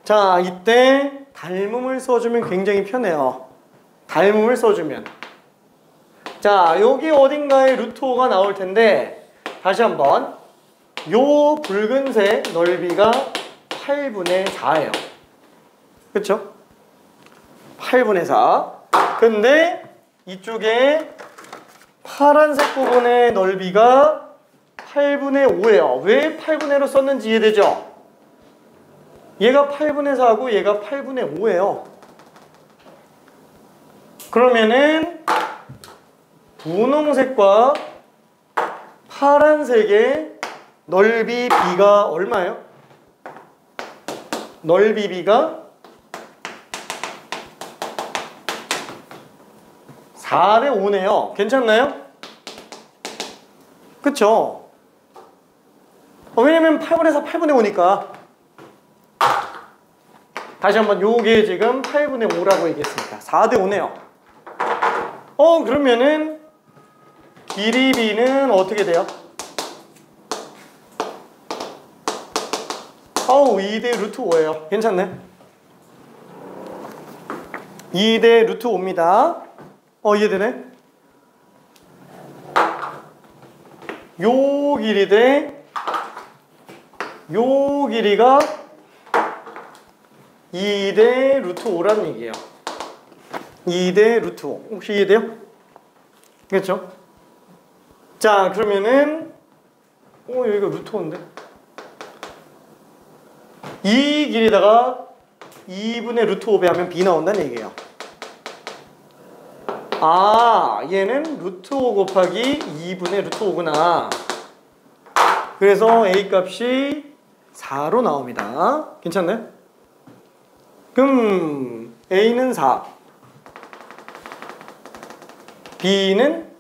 자, 이때 닮음을 써주면 굉장히 편해요. 닮음을 써주면 자, 여기 어딘가에 루트 5가 나올 텐데 다시 한번 요 붉은색 넓이가 8분의 4예요. 그쵸? 8분의 4. 근데 이쪽에 파란색 부분의 넓이가 8분의 5예요. 왜 8분의 1로 썼는지 이해되죠? 얘가 8분의 4고 얘가 8분의 5예요. 그러면은 분홍색과 파란색의 넓이 B가 얼마예요? 넓이 B가 4대 5네요. 괜찮나요? 그쵸? 왜냐면 8분의 4, 8분의 5니까. 다시 한번 요게 지금 8분의 5라고 얘기했으니까 4대 5네요. 그러면은 길이 B는 어떻게 돼요? 2대 루트 5예요. 괜찮네? 2대 루트 5입니다. 이해되네? 요 길이 대 요 길이가 2대 루트 5라는 얘기예요. 2대 루트 5. 혹시 이해돼요? 그렇죠? 자, 그러면은 여기가 루트 5인데 이 길이다가 2분의 루트 5 배하면 B 나온다는 얘기예요. 얘는 루트 5 곱하기 2분의 루트 5구나. 그래서 A 값이 4로 나옵니다. 괜찮나요? 그럼 A는 4, B는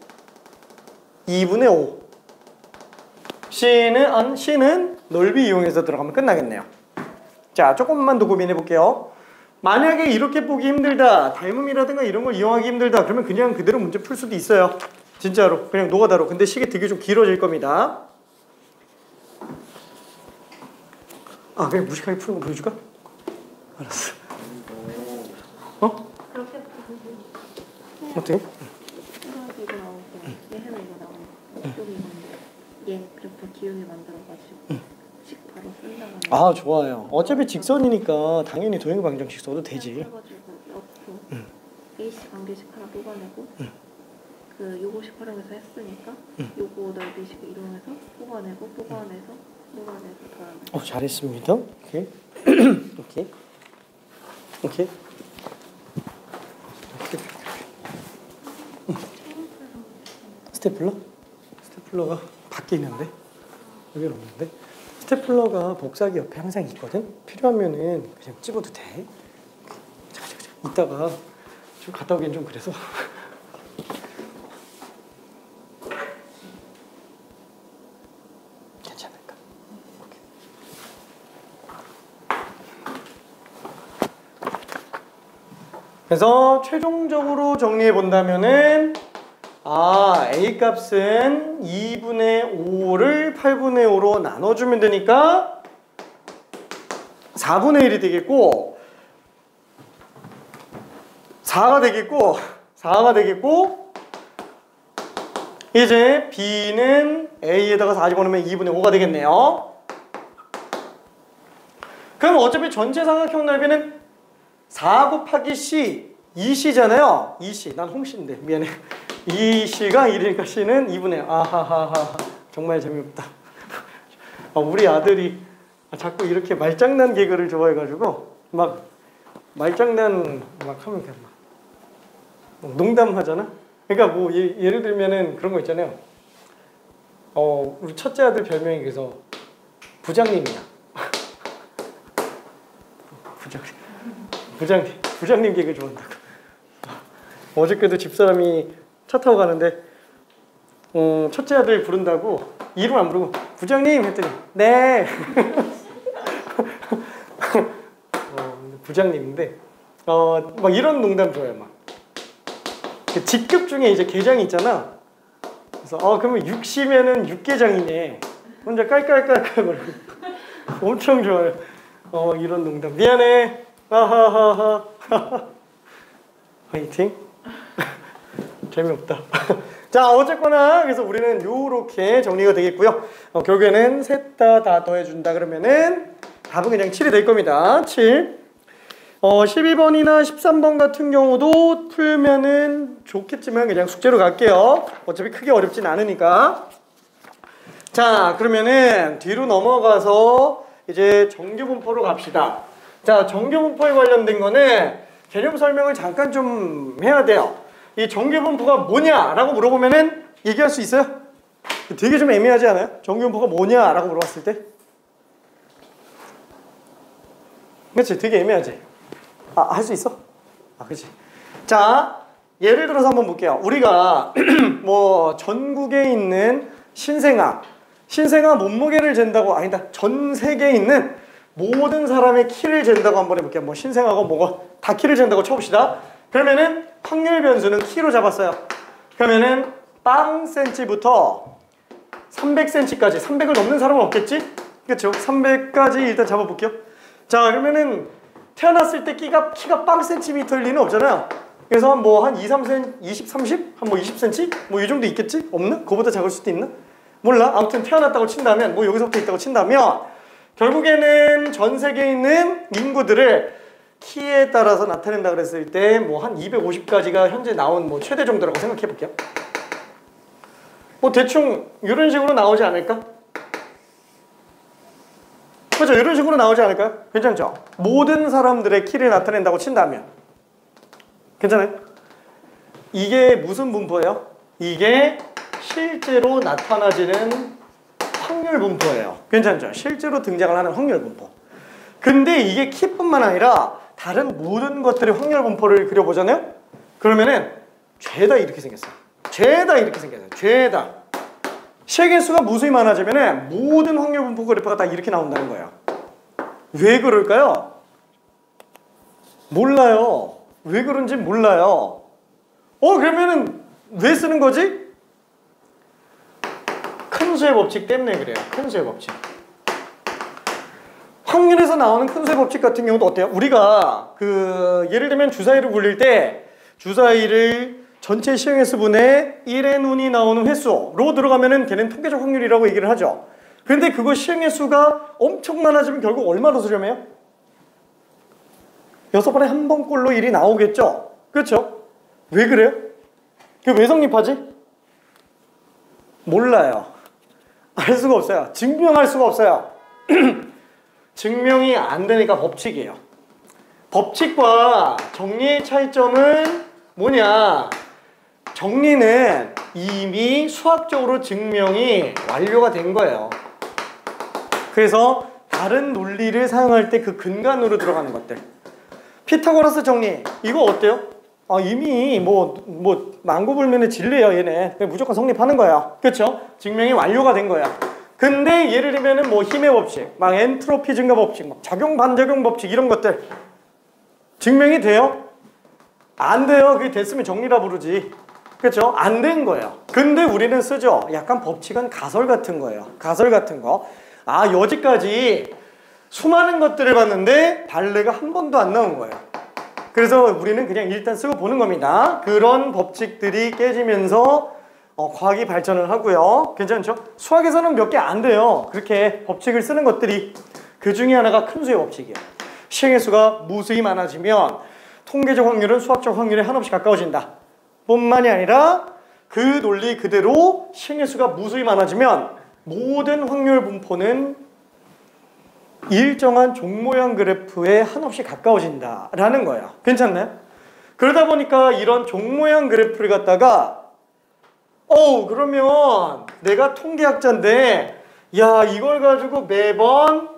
2분의 5, C는 넓이 이용해서 들어가면 끝나겠네요. 자, 조금만 더 고민해 볼게요. 만약에 이렇게 보기 힘들다, 닮음이라든가 이런 걸 이용하기 힘들다, 그러면 그냥 그대로 문제 풀 수도 있어요. 진짜로 그냥 노가다로. 근데 시계 되게 좀 길어질 겁니다. 그냥 무식하게 푸는 거 보여줄까? 알았어. 그렇게 어떻게? 이거 나오고 얘 해나 이거 나오고 이쪽이 있는데 얘 그래프 기울게 만들어가지고 방정식 바로 쓴다면. 아 좋아요. 어차피 직선이니까 당연히 도형 방정식 써도 되지. 해가지고 옆으로 A씨 관계식 하나 뽑아내고 그 요거식 활용해서 했으니까 요거 넓이식 이용해서 뽑아내서 더하면. 잘했습니다. 오케이. 오케이. 오케이. 스테플러가 밖에 있는데 여기 없는데 스테플러가 복사기 옆에 항상 있거든. 필요하면은 그냥 찍어도 돼. 잠깐. 이따가 좀 갔다 오긴 좀 그래서. 괜찮을까? 오케이. 그래서 최종적으로 정리해 본다면은 A 값은 2분의 5를 8분의 5로 나눠주면 되니까 4분의 1이 되겠고 4가 되겠고 이제 B는 A에다가 4 집어넣으면 2분의 5가 되겠네요. 그럼 어차피 전체 삼각형 넓이는 4 곱하기 C 2C잖아요. 2C 난 홍씨인데 미안해. 2C가 1이니까 C는 2분의 아하하하 정말 재미없다. 우리 아들이 자꾸 이렇게 말장난 개그를 좋아해가지고 막 말장난 막 하면 그냥 막 농담하잖아. 그러니까 뭐 예를 들면은 그런 거 있잖아요. 우리 첫째 아들 별명이 그래서 부장님이야. 부장님 개그 좋아한다고. 어저께도 집사람이 차 타고 가는데 첫째 아들 부른다고 이름 안 부르고 부장님 했더니 네. 부장님인데 막 이런 농담 좋아요. 막 그 직급 중에 이제 계장이 있잖아. 그래서 그러면 6시면은 육계장이네. 혼자 깔깔깔깔거리고 엄청 좋아요. 이런 농담. 미안해. 하하하하. 화이팅. 재미없다. 자 어쨌거나 그래서 우리는 요렇게 정리가 되겠고요. 결국에는 셋 다 더해준다 그러면은 답은 그냥 7이 될 겁니다. 7. 12번이나 13번 같은 경우도 풀면은 좋겠지만 그냥 숙제로 갈게요. 어차피 크게 어렵진 않으니까. 자 그러면은 뒤로 넘어가서 이제 정규분포로 갑시다. 자 정규분포에 관련된 거는 개념 설명을 잠깐 좀 해야 돼요. 이 정규분포가 뭐냐라고 물어보면은 얘기할 수 있어요? 되게 좀 애매하지 않아요? 정규분포가 뭐냐라고 물어봤을 때? 그렇지? 되게 애매하지? 할 수 있어? 그렇지. 자, 예를 들어서 한번 볼게요. 우리가 뭐 전국에 있는 신생아 몸무게를 잰다고 아니다. 전 세계에 있는 모든 사람의 키를 잰다고 한번 해볼게요. 뭐 신생아가 뭐가 다 키를 잰다고 쳐봅시다. 그러면은 확률 변수는 키로 잡았어요. 그러면은 빵 센치부터 300cm까지 300을 넘는 사람은 없겠지? 그렇죠? 300까지 일단 잡아볼게요. 자 그러면은 태어났을 때 키가 빵 센티미터일 리는 없잖아요. 그래서 한 2, 3cm, 20, 30? 한 뭐 20cm? 뭐 이 정도 있겠지? 없나? 그거보다 작을 수도 있나? 몰라. 아무튼 태어났다고 친다면 뭐 여기서부터 있다고 친다면 결국에는 전 세계에 있는 인구들을 키에 따라서 나타낸다 그랬을 때 뭐 한 250까지가 현재 나온 뭐 최대 정도라고 생각해 볼게요. 뭐 대충 이런 식으로 나오지 않을까? 그렇죠? 이런 식으로 나오지 않을까요? 괜찮죠? 모든 사람들의 키를 나타낸다고 친다면 괜찮아요? 이게 무슨 분포예요? 이게 실제로 나타나지는 확률 분포예요. 괜찮죠? 실제로 등장을 하는 확률 분포. 근데 이게 키뿐만 아니라 다른 모든 것들의 확률 분포를 그려보잖아요? 그러면은 죄다 이렇게 생겼어요. 죄다 이렇게 생겼어요. 죄다. 세개수가 무수히 많아지면은 모든 확률 분포 그래프가 다 이렇게 나온다는 거예요. 왜 그럴까요? 몰라요. 왜 그런지 몰라요. 그러면은 왜 쓰는 거지? 큰 수의 법칙 때문에 그래요. 큰 수의 법칙. 확률에서 나오는 큰 수의 법칙 같은 경우도 어때요? 우리가 예를 들면 주사위를 굴릴 때 주사위를 전체 시행횟수분의 1의 눈이 나오는 횟수로 들어가면은 걔는 통계적 확률이라고 얘기를 하죠. 근데 그거 시행의 수가 엄청 많아지면 결국 얼마로 수렴해요? 6번에 한 번꼴로 1이 나오겠죠? 그렇죠? 왜 그래요? 그게 왜 성립하지? 몰라요. 알 수가 없어요. 증명할 수가 없어요. 증명이 안 되니까 법칙이에요. 법칙과 정리의 차이점은 뭐냐? 정리는 이미 수학적으로 증명이 완료가 된 거예요. 그래서 다른 논리를 사용할 때 그 근간으로 들어가는 것들. 피타고라스 정리 이거 어때요? 이미 만고불면의 진리예요. 얘네 무조건 성립하는 거예요. 그렇죠? 증명이 완료가 된 거야. 근데 예를 들면은 뭐 힘의 법칙, 막 엔트로피 증가 법칙, 막 작용 반작용 법칙 이런 것들 증명이 돼요? 안 돼요. 그게 됐으면 정리라 부르지. 그렇죠? 안 된 거예요. 근데 우리는 쓰죠. 약간 법칙은 가설 같은 거예요. 가설 같은 거. 여지까지 수많은 것들을 봤는데 발레가 한 번도 안 나온 거예요. 그래서 우리는 그냥 일단 쓰고 보는 겁니다. 그런 법칙들이 깨지면서 과학이 발전을 하고요. 괜찮죠? 수학에서는 몇 개 안 돼요. 그렇게 법칙을 쓰는 것들이. 그 중에 하나가 큰 수의 법칙이에요. 시행의 수가 무수히 많아지면 통계적 확률은 수학적 확률에 한없이 가까워진다. 뿐만이 아니라 그 논리 그대로 시행의 수가 무수히 많아지면 모든 확률 분포는 일정한 종 모양 그래프에 한없이 가까워진다라는 거예요. 괜찮나요? 그러다 보니까 이런 종 모양 그래프를 갖다가 그러면 내가 통계학자인데 야 이걸 가지고 매번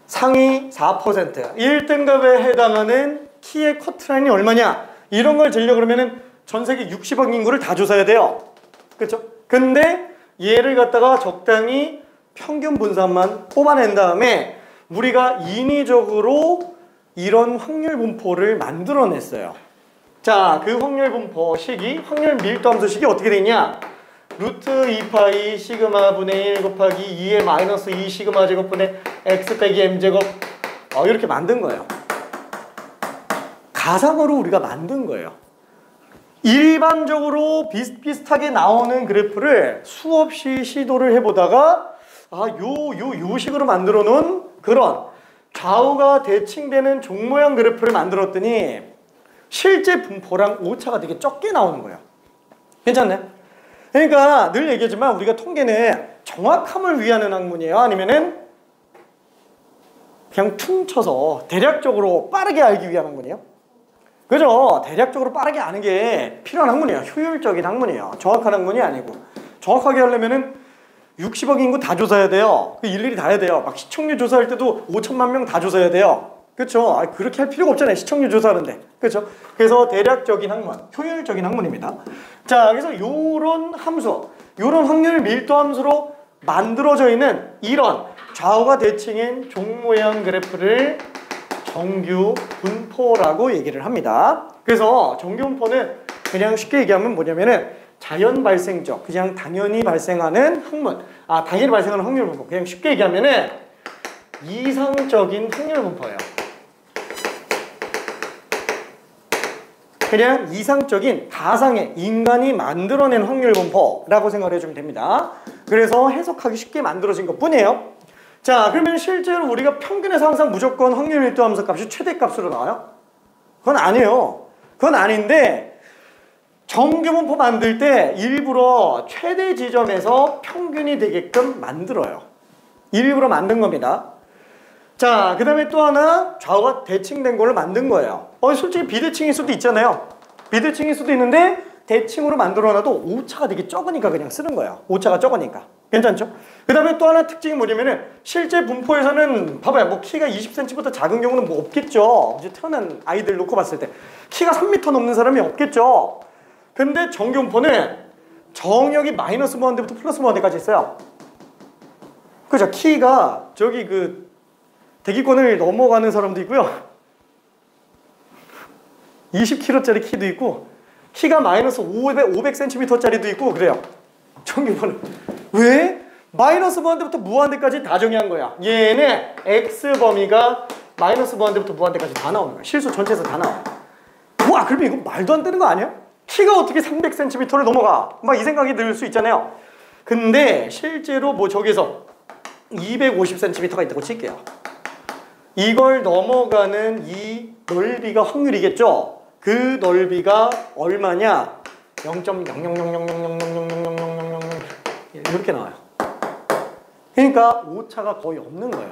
상위 4% 1등급에 해당하는 키의 커트라인이 얼마냐 이런 걸 재려고 그러면은 전 세계 60억 인구를 다 조사해야 돼요. 그렇죠? 근데 얘를 갖다가 적당히 평균 분산만 뽑아낸 다음에 우리가 인위적으로 이런 확률 분포를 만들어냈어요. 자, 그 확률 분포 식이 확률 밀도 함수식이 어떻게 되냐? 루트 2파이 시그마 분의 1 곱하기 2의 마이너스 2 시그마 제곱분의 x 빼기 m 제곱 이렇게 만든 거예요. 가상으로 우리가 만든 거예요. 일반적으로 비슷비슷하게 나오는 그래프를 수없이 시도를 해보다가 요 식으로 만들어 놓은 그런 좌우가 대칭되는 종 모양 그래프를 만들었더니 실제 분포랑 오차가 되게 적게 나오는 거예요. 괜찮나요? 그러니까 늘 얘기하지만 우리가 통계는 정확함을 위하는 학문이에요? 아니면은 그냥 퉁쳐서 대략적으로 빠르게 알기 위한 학문이에요? 그죠? 대략적으로 빠르게 아는 게 필요한 학문이에요. 효율적인 학문이에요. 정확한 학문이 아니고. 정확하게 하려면은 60억 인구 다 조사해야 돼요. 일일이 다 해야 돼요. 막 시청률 조사할 때도 5천만 명 다 조사해야 돼요. 그렇죠? 그렇게 할 필요가 없잖아요. 시청률 조사하는데. 그렇죠? 그래서 대략적인 학문, 효율적인 학문입니다. 자, 그래서 요런 함수, 요런 확률 밀도 함수로 만들어져 있는 이런 좌우가 대칭인 종 모양 그래프를 정규 분포라고 얘기를 합니다. 그래서 정규 분포는 그냥 쉽게 얘기하면 뭐냐면은 자연 발생적, 그냥 당연히 발생하는 학문, 당연히 발생하는 확률 분포. 그냥 쉽게 얘기하면은 이상적인 확률 분포예요. 그냥 이상적인 가상의 인간이 만들어낸 확률 분포라고 생각을 해주면 됩니다. 그래서 해석하기 쉽게 만들어진 것 뿐이에요. 자, 그러면 실제로 우리가 평균에서 항상 무조건 확률 밀도 함수 값이 최대값으로 나와요? 그건 아니에요. 그건 아닌데 정규 분포 만들 때 일부러 최대 지점에서 평균이 되게끔 만들어요. 일부러 만든 겁니다. 자, 그 다음에 또 하나 좌우가 대칭된 걸로 만든 거예요. 솔직히 비대칭일 수도 있잖아요. 비대칭일 수도 있는데 대칭으로 만들어놔도 오차가 되게 적으니까 그냥 쓰는 거예요. 오차가 적으니까. 괜찮죠? 그 다음에 또 하나 특징이 뭐냐면은 실제 분포에서는 봐봐요. 뭐 키가 20cm보다 작은 경우는 뭐 없겠죠. 이제 태어난 아이들 놓고 봤을 때 키가 3m 넘는 사람이 없겠죠. 근데 정규 분포는 정역이 마이너스 무한대부터 플러스 무한대까지 있어요. 그죠? 키가 저기 그 대기권을 넘어가는 사람도 있고요. 20kg짜리 키도 있고 키가 마이너스 500cm짜리도 있고 그래요. 정규분포는. 왜? 마이너스 무한대부터 무한대까지 다 정의한 거야. 얘는 X범위가 마이너스 무한대부터 무한대까지 다 나오는 거야. 실수 전체에서 다 나와요. 와, 그러면 이거 말도 안 되는 거 아니야? 키가 어떻게 300cm를 넘어가? 막 이 생각이 들 수 있잖아요. 근데 실제로 뭐 저기서 250cm가 있다고 칠게요. 이걸 넘어가는 이 넓이가 확률이겠죠? 그 넓이가 얼마냐? 0.000000000000 이렇게 나와요. 그러니까 오차가 거의 없는 거예요.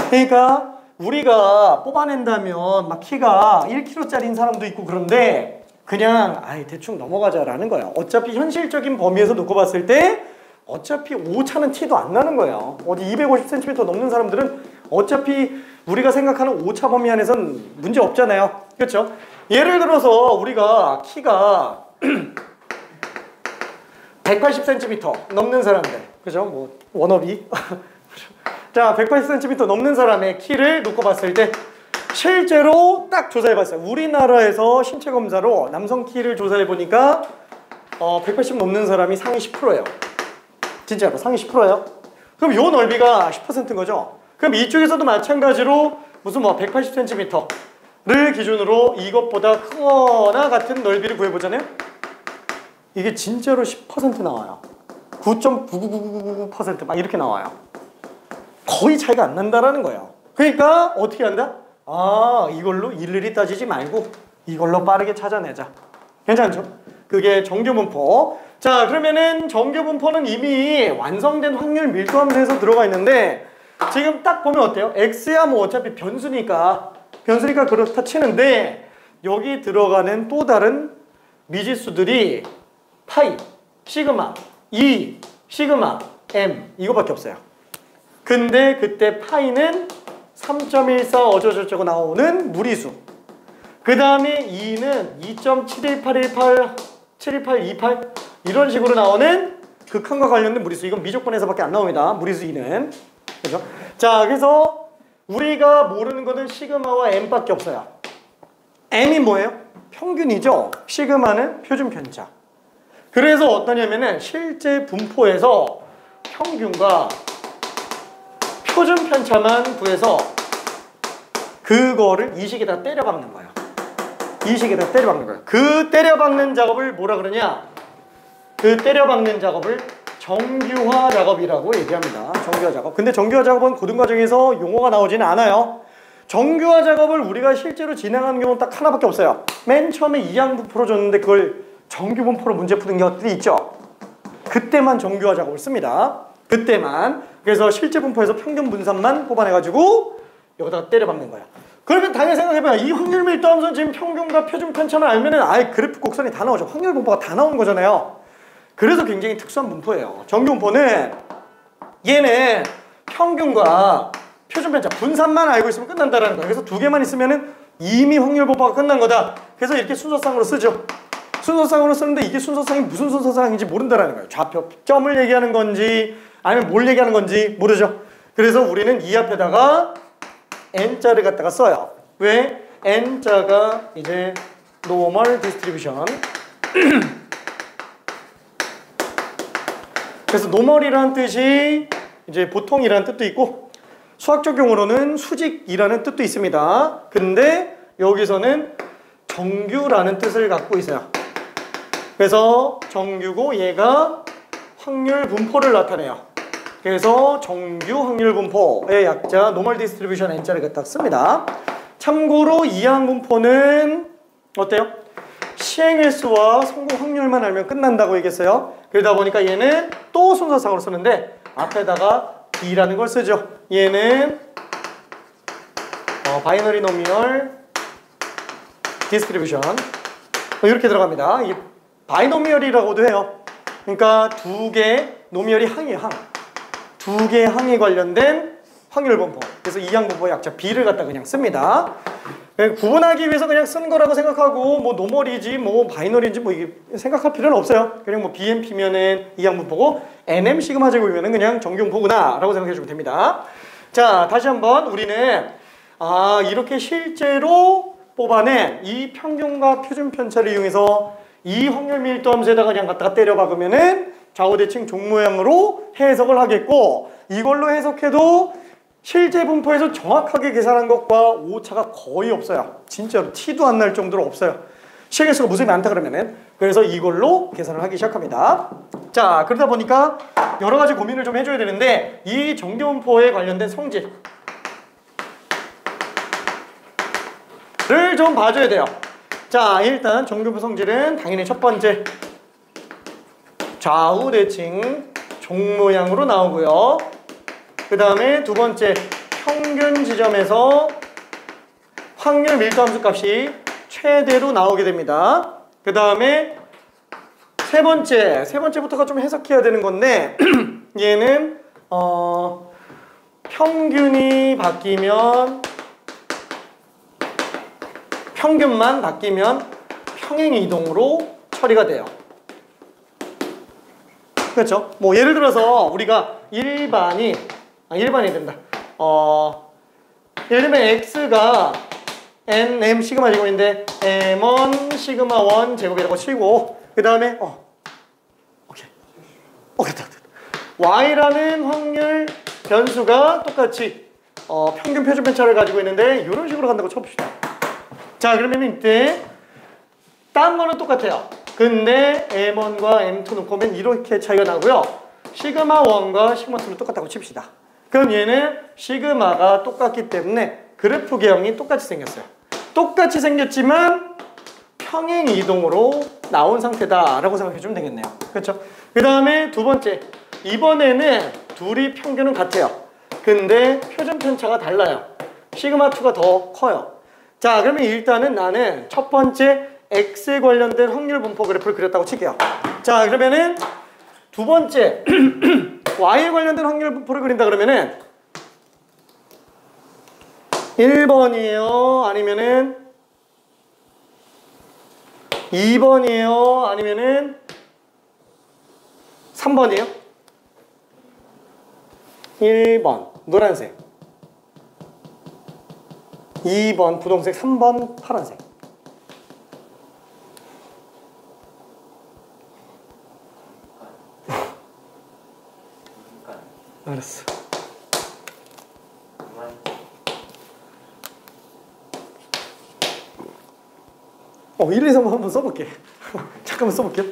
그러니까 우리가 뽑아낸다면 막 키가 1kg짜리인 사람도 있고 그런데 그냥 대충 넘어가자라는 거예요. 어차피 현실적인 범위에서 놓고 봤을 때 어차피 오차는 티도 안 나는 거예요. 어디 250cm 넘는 사람들은 어차피 우리가 생각하는 오차 범위 안에선 문제 없잖아요. 그렇죠? 예를 들어서 우리가 키가 180cm 넘는 사람들, 그죠? 뭐 워너비. 자, 180cm 넘는 사람의 키를 놓고 봤을 때 실제로 딱 조사해봤어요. 우리나라에서 신체 검사로 남성 키를 조사해보니까 180 넘는 사람이 상위 10%예요. 진짜로 상위 10%예요. 그럼 요 넓이가 10%인 거죠. 그럼 이쪽에서도 마찬가지로 무슨 뭐 180cm를 기준으로 이것보다 크거나 같은 넓이를 구해보잖아요. 이게 진짜로 10% 나와요. 9.99999% 막 이렇게 나와요. 거의 차이가 안 난다라는 거예요. 그러니까 어떻게 한다? 이걸로 일일이 따지지 말고 이걸로 빠르게 찾아내자. 괜찮죠? 그게 정규분포. 자, 그러면은 정규분포는 이미 완성된 확률 밀도함수에서 들어가 있는데 지금 딱 보면 어때요? x야 뭐 어차피 변수니까 그렇다 치는데 여기 들어가는 또 다른 미지수들이 파이, 시그마, 2, 시그마, m 이거밖에 없어요. 근데 그때 파이는 3.14 어쩌고저쩌고 나오는 무리수. 그 다음에 2는 2.71828 이런 식으로 나오는 극한과 관련된 무리수. 이건 미조건에서밖에 안 나옵니다. 무리수 2는. 그죠? 자, 그래서 우리가 모르는 거는 시그마와 m밖에 없어요. m이 뭐예요? 평균이죠. 시그마는 표준 편차. 그래서 어떠냐면은 실제 분포에서 평균과 표준 편차만 구해서 그거를 이 식에다 때려 박는 거예요. 이 식에다 때려 박는 거예요. 그 때려 박는 작업을 뭐라 그러냐? 그 때려 박는 작업을 정규화 작업이라고 얘기합니다. 정규화 작업. 근데 정규화 작업은 고등과정에서 용어가 나오지는 않아요. 정규화 작업을 우리가 실제로 진행하는 경우는 딱 하나밖에 없어요. 맨 처음에 이항분포로 줬는데 그걸 정규분포로 문제 푸는 것들이 있죠. 그때만 정규화 작업을 씁니다. 그때만. 그래서 실제 분포에서 평균 분산만 뽑아내가지고 여기다가 때려 박는 거야. 그러면 당연히 생각해봐요. 이 확률 밀도함수 지금 평균과 표준 편차만 알면은 그래프 곡선이 다 나오죠. 확률 분포가 다 나오는 거잖아요. 그래서 굉장히 특수한 분포예요. 정규분포는 얘는 평균과 표준 편차 분산만 알고 있으면 끝난다라는 거예요. 그래서 두 개만 있으면은 이미 확률 분포가 끝난 거다. 그래서 이렇게 순서상으로 쓰죠. 순서상으로 쓰는데 이게 순서상이 무슨 순서상인지 모른다라는 거예요. 좌표점을 얘기하는 건지 아니면 뭘 얘기하는 건지 모르죠. 그래서 우리는 이 앞에다가 n자를 갖다가 써요. 왜? n자가 이제 normal distribution. 그래서 normal이라는 뜻이 이제 보통이라는 뜻도 있고 수학적 용어로는 수직이라는 뜻도 있습니다. 근데 여기서는 정규라는 뜻을 갖고 있어요. 그래서 정규고 얘가 확률 분포를 나타내요. 그래서 정규 확률 분포의 약자 normal distribution n자를 갖다 씁니다. 참고로 이항 분포는 어때요? 시행일수와 성공 확률만 알면 끝난다고 얘기했어요. 그러다 보니까 얘는 또 순서상으로 쓰는데 앞에다가 B라는 걸 쓰죠. 얘는 바이너리 노미널 디스트리뷰션 이렇게 들어갑니다. 이게 바이노미얼이라고도 해요. 그러니까 두 개 노미널이 항이에요. 항. 두 개의 항에 관련된 확률 분포. 그래서 이항 분포의 약자 B를 갖다 그냥 씁니다. 구분하기 위해서 그냥 쓴 거라고 생각하고 뭐 노멀이지 뭐 바이너리인지 뭐 이게 생각할 필요는 없어요. 그냥 뭐 BMP면은 이항 분포고 NM 시그마 제곱이면은 그냥 정규분포구나 라고 생각해 주면 됩니다. 자, 다시 한번 우리는 이렇게 실제로 뽑아낸 이 평균과 표준 편차를 이용해서 이 확률 밀도함수에다가 그냥 갖다가 때려 박으면은 좌우대칭 종 모양으로 해석을 하겠고 이걸로 해석해도 실제 분포에서 정확하게 계산한 것과 오차가 거의 없어요. 진짜로 티도 안 날 정도로 없어요. 시행일수가 무수히 많다 그러면은. 그래서 이걸로 계산을 하기 시작합니다. 자. 자, 그러다 보니까 여러 가지 고민을 좀 해줘야 되는데 이 정교분포에 관련된 성질을 좀 봐줘야 돼요. 자, 일단 정교분포 성질은 당연히 첫 번째 좌우 대칭 종 모양으로 나오고요. 그 다음에 두 번째 평균 지점에서 확률 밀도함수 값이 최대로 나오게 됩니다. 그 다음에 세 번째부터가 좀 해석해야 되는 건데 얘는 평균만 바뀌면 평행 이동으로 처리가 돼요. 그렇죠? 뭐 예를 들어서 우리가 일반이 된다. 예를 들면 x가 n m 시그마 제곱인데 m1 시그마 1 제곱이라고 치고 그 다음에 오케이 됐다. y라는 확률 변수가 똑같이 평균 표준 편차를 가지고 있는데 이런 식으로 간다고 쳐봅시다. 자, 그러면 이때 딴 거는 똑같아요. 근데 m1과 m2 놓고 오면 이렇게 차이가 나고요. 시그마 1과 시그마 2는 똑같다고 칩시다. 그럼 얘는 시그마가 똑같기 때문에 그래프 개형이 똑같이 생겼어요. 똑같이 생겼지만 평행 이동으로 나온 상태다라고 생각해주면 되겠네요. 그렇죠? 그 다음에 두 번째, 이번에는 둘이 평균은 같아요. 근데 표준 편차가 달라요. 시그마 2가 더 커요. 자, 그러면 일단은 나는 첫 번째 X에 관련된 확률 분포 그래프를 그렸다고 칠게요. 자, 그러면은 두 번째 Y에 관련된 확률 분포를 그린다 그러면은 1번이에요? 아니면은 2번이에요? 아니면은 3번이에요? 1번 노란색, 2번 분홍색, 3번 파란색. 알았어. 1, 2, 3번 한번 써볼게. 잠깐만 써볼게요.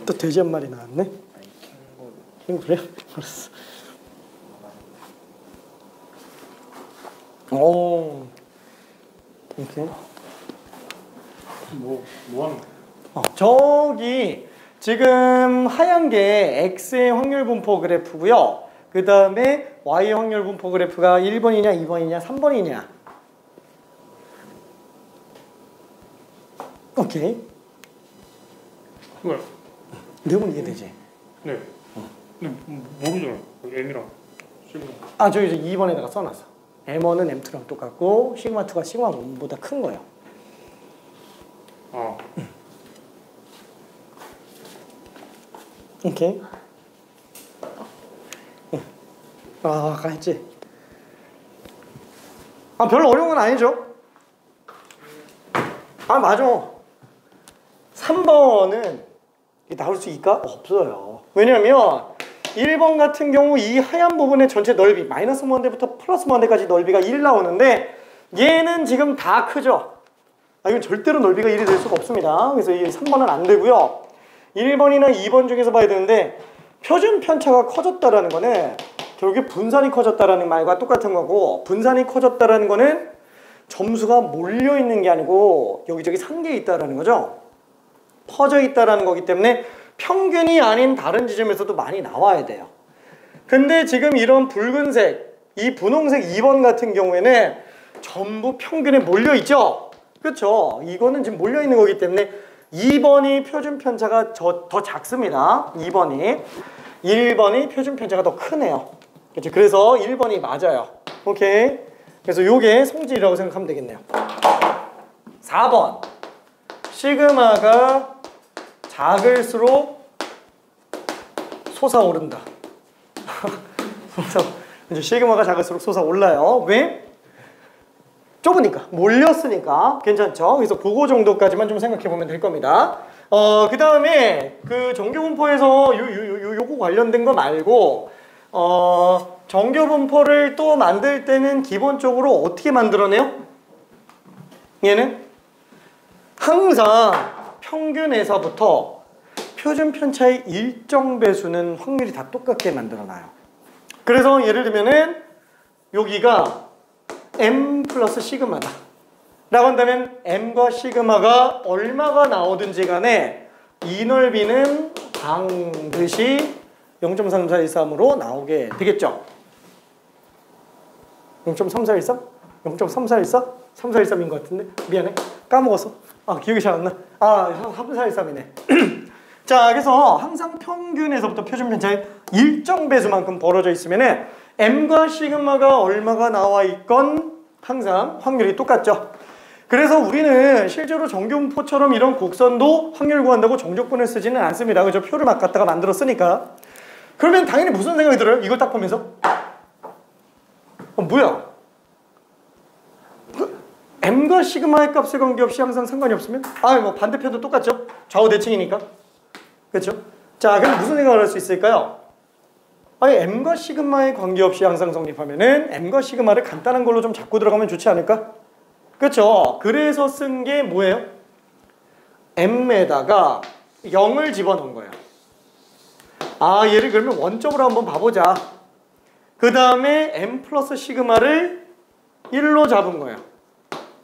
또 돼지 한 마리 나왔네. 그래요? 알았어. 오, 이렇게. 뭐 하는 거야? 저기 지금 하얀 게 X의 확률 분포 그래프고요. 그 다음에 Y의 확률 분포 그래프가 1번이냐, 2번이냐, 3번이냐. 오케이. 뭐야? 내용은 이해되지? 네. 근데 모르잖아. M이랑 시그마. 저기 이제 2번에다가 써놨어. M1은 M2랑 똑같고 시그마 2가 시그마 1보다 큰 거예요. 오케이. 아까 했지? 별로 어려운 건 아니죠? 맞아. 3번은 나올 수 있을까? 없어요. 왜냐면 1번 같은 경우 이 하얀 부분의 전체 넓이 마이너스 무한대부터 플러스 무한대까지 넓이가 1 나오는데 얘는 지금 다 크죠? 이건 절대로 넓이가 1이 될 수가 없습니다. 그래서 이 3번은 안 되고요. 1번이나 2번 중에서 봐야 되는데 표준 편차가 커졌다라는 거는 결국에 분산이 커졌다라는 말과 똑같은 거고, 분산이 커졌다라는 거는 점수가 몰려 있는 게 아니고 여기저기 산게 있다라는 거죠. 퍼져 있다라는 거기 때문에 평균이 아닌 다른 지점에서도 많이 나와야 돼요. 근데 지금 이런 붉은색, 이 분홍색 2번 같은 경우에는 전부 평균에 몰려 있죠. 그렇죠? 이거는 지금 몰려 있는 거기 때문에 2번이 표준 편차가 더 작습니다. 1번이 표준 편차가 더 크네요. 그렇죠? 그래서 1번이 맞아요. 오케이. 그래서 요게 성질이라고 생각하면 되겠네요. 4번. 시그마가 작을수록 솟아오른다. 이제 시그마가 작을수록 솟아올라요. 왜? 좁으니까, 몰렸으니까 괜찮죠? 그래서 그거 정도까지만 좀 생각해 보면 될 겁니다. 그 다음에 그 정교분포에서 요거 관련된 거 말고 정교분포를 또 만들 때는 기본적으로 어떻게 만들어내요? 얘는 항상 평균에서부터 표준 편차의 일정 배수는 확률이 다 똑같게 만들어놔요. 그래서 예를 들면은 여기가 m 플러스 시그마다 라고 한다면 m과 시그마가 얼마가 나오든지 간에 이 넓이는 반드시 0.3413으로 나오게 되겠죠. 0.3413? 0.3414? 3413인 것 같은데? 미안해. 까먹었어. 기억이 잘 안 나. 3413이네. 자, 그래서 항상 평균에서부터 표준 편차의 일정 배수만큼 벌어져 있으면은 m과 시그마가 얼마가 나와 있건 항상 확률이 똑같죠. 그래서 우리는 실제로 정교분포처럼 이런 곡선도 확률 구한다고 정적분을 쓰지는 않습니다. 그죠? 표를 막 갖다가 만들었으니까. 그러면 당연히 무슨 생각이 들어요? 이걸 딱 보면서 뭐야? m과 시그마의 값에 관계없이 항상 상관이 없으면 뭐 반대편도 똑같죠? 좌우 대칭이니까. 그렇죠? 자, 그럼 무슨 생각을 할 수 있을까요? m과 시그마에 관계없이 항상 성립하면은 m과 시그마를 간단한 걸로 좀 잡고 들어가면 좋지 않을까? 그렇죠? 그래서 쓴 게 뭐예요? m에다가 0을 집어넣은 거예요. 얘를 그러면 원점으로 한번 봐보자. 그 다음에 m 플러스 시그마를 1로 잡은 거예요.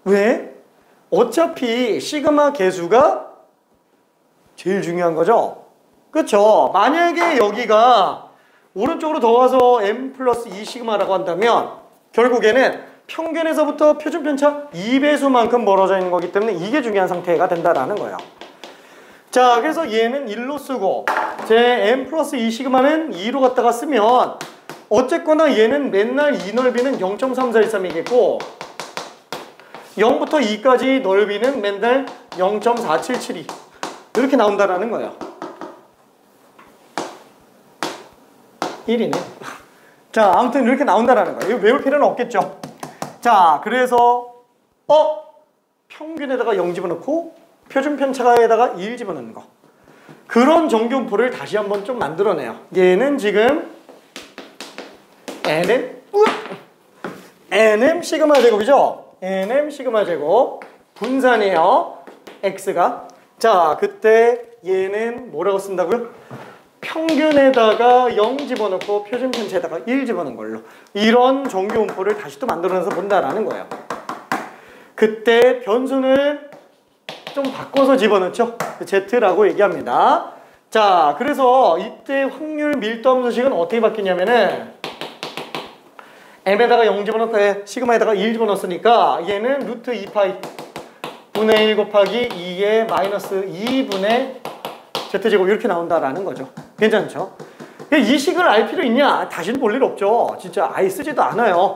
왜? 어차피 시그마 계수가 제일 중요한 거죠. 그렇죠? 만약에 여기가 오른쪽으로 더 와서 m 플러스 2 시그마라고 한다면 결국에는 평균에서부터 표준 편차 2배수만큼 멀어져 있는 거기 때문에 이게 중요한 상태가 된다라는 거예요. 자, 그래서 얘는 1로 쓰고 제 m 플러스 2 시그마는 2로 갖다가 쓰면 어쨌거나 얘는 맨날 이 넓이는 0.3413이겠고 0부터 2까지 넓이는 맨날 0.4772 이렇게 나온다라는 거예요. 1이네. 자, 아무튼 이렇게 나온다라는 거예요. 이거 외울 필요는 없겠죠. 자, 그래서 평균에다가 0 집어넣고 표준 편차에다가 1 집어넣는 거. 그런 정교분포를 다시 한번 좀 만들어내요. 얘는 지금 nm 시그마 제곱이죠. nm 시그마 제곱 분산이에요. x가. 자, 그때 얘는 뭐라고 쓴다고요? 평균에다가 0 집어넣고 표준 편차에다가 1 집어넣은 걸로 이런 정교분포를 다시 또 만들어내서 본다라는 거예요. 그때 변수는 좀 바꿔서 집어넣죠. Z라고 얘기합니다. 자, 그래서 이때 확률 밀도함수식은 어떻게 바뀌냐면은 m에다가 0 집어넣고 시그마에다가 1 집어넣었으니까 얘는 루트 2파이 분의 1 곱하기 2의 마이너스 2분의 Z제곱 이렇게 나온다라는 거죠. 괜찮죠? 이 식을 알 필요 있냐? 다시는 볼 일 없죠. 진짜 아예 쓰지도 않아요.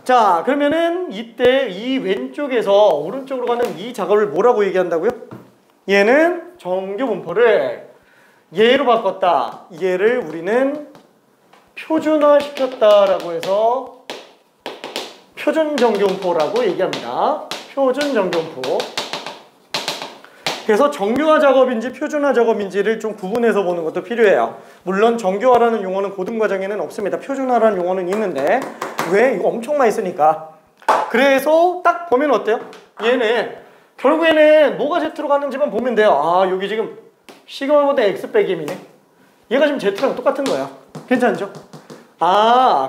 자, 그러면은 이때 이 왼쪽에서 오른쪽으로 가는 이 작업을 뭐라고 얘기한다고요? 얘는 정교분포를 얘로 바꿨다. 얘를 우리는 표준화 시켰다라고 해서 표준 정교분포라고 얘기합니다. 표준 정교분포. 그래서 정교화 작업인지 표준화 작업인지를 좀 구분해서 보는 것도 필요해요. 물론 정교화라는 용어는 고등과정에는 없습니다. 표준화라는 용어는 있는데 왜? 이거 엄청 많이 쓰니까. 그래서 딱 보면 어때요? 얘는 결국에는 뭐가 Z로 가는지만 보면 돼요. 여기 지금 시그마보다 X 빼기 M이네. 얘가 지금 Z랑 똑같은 거야. 괜찮죠?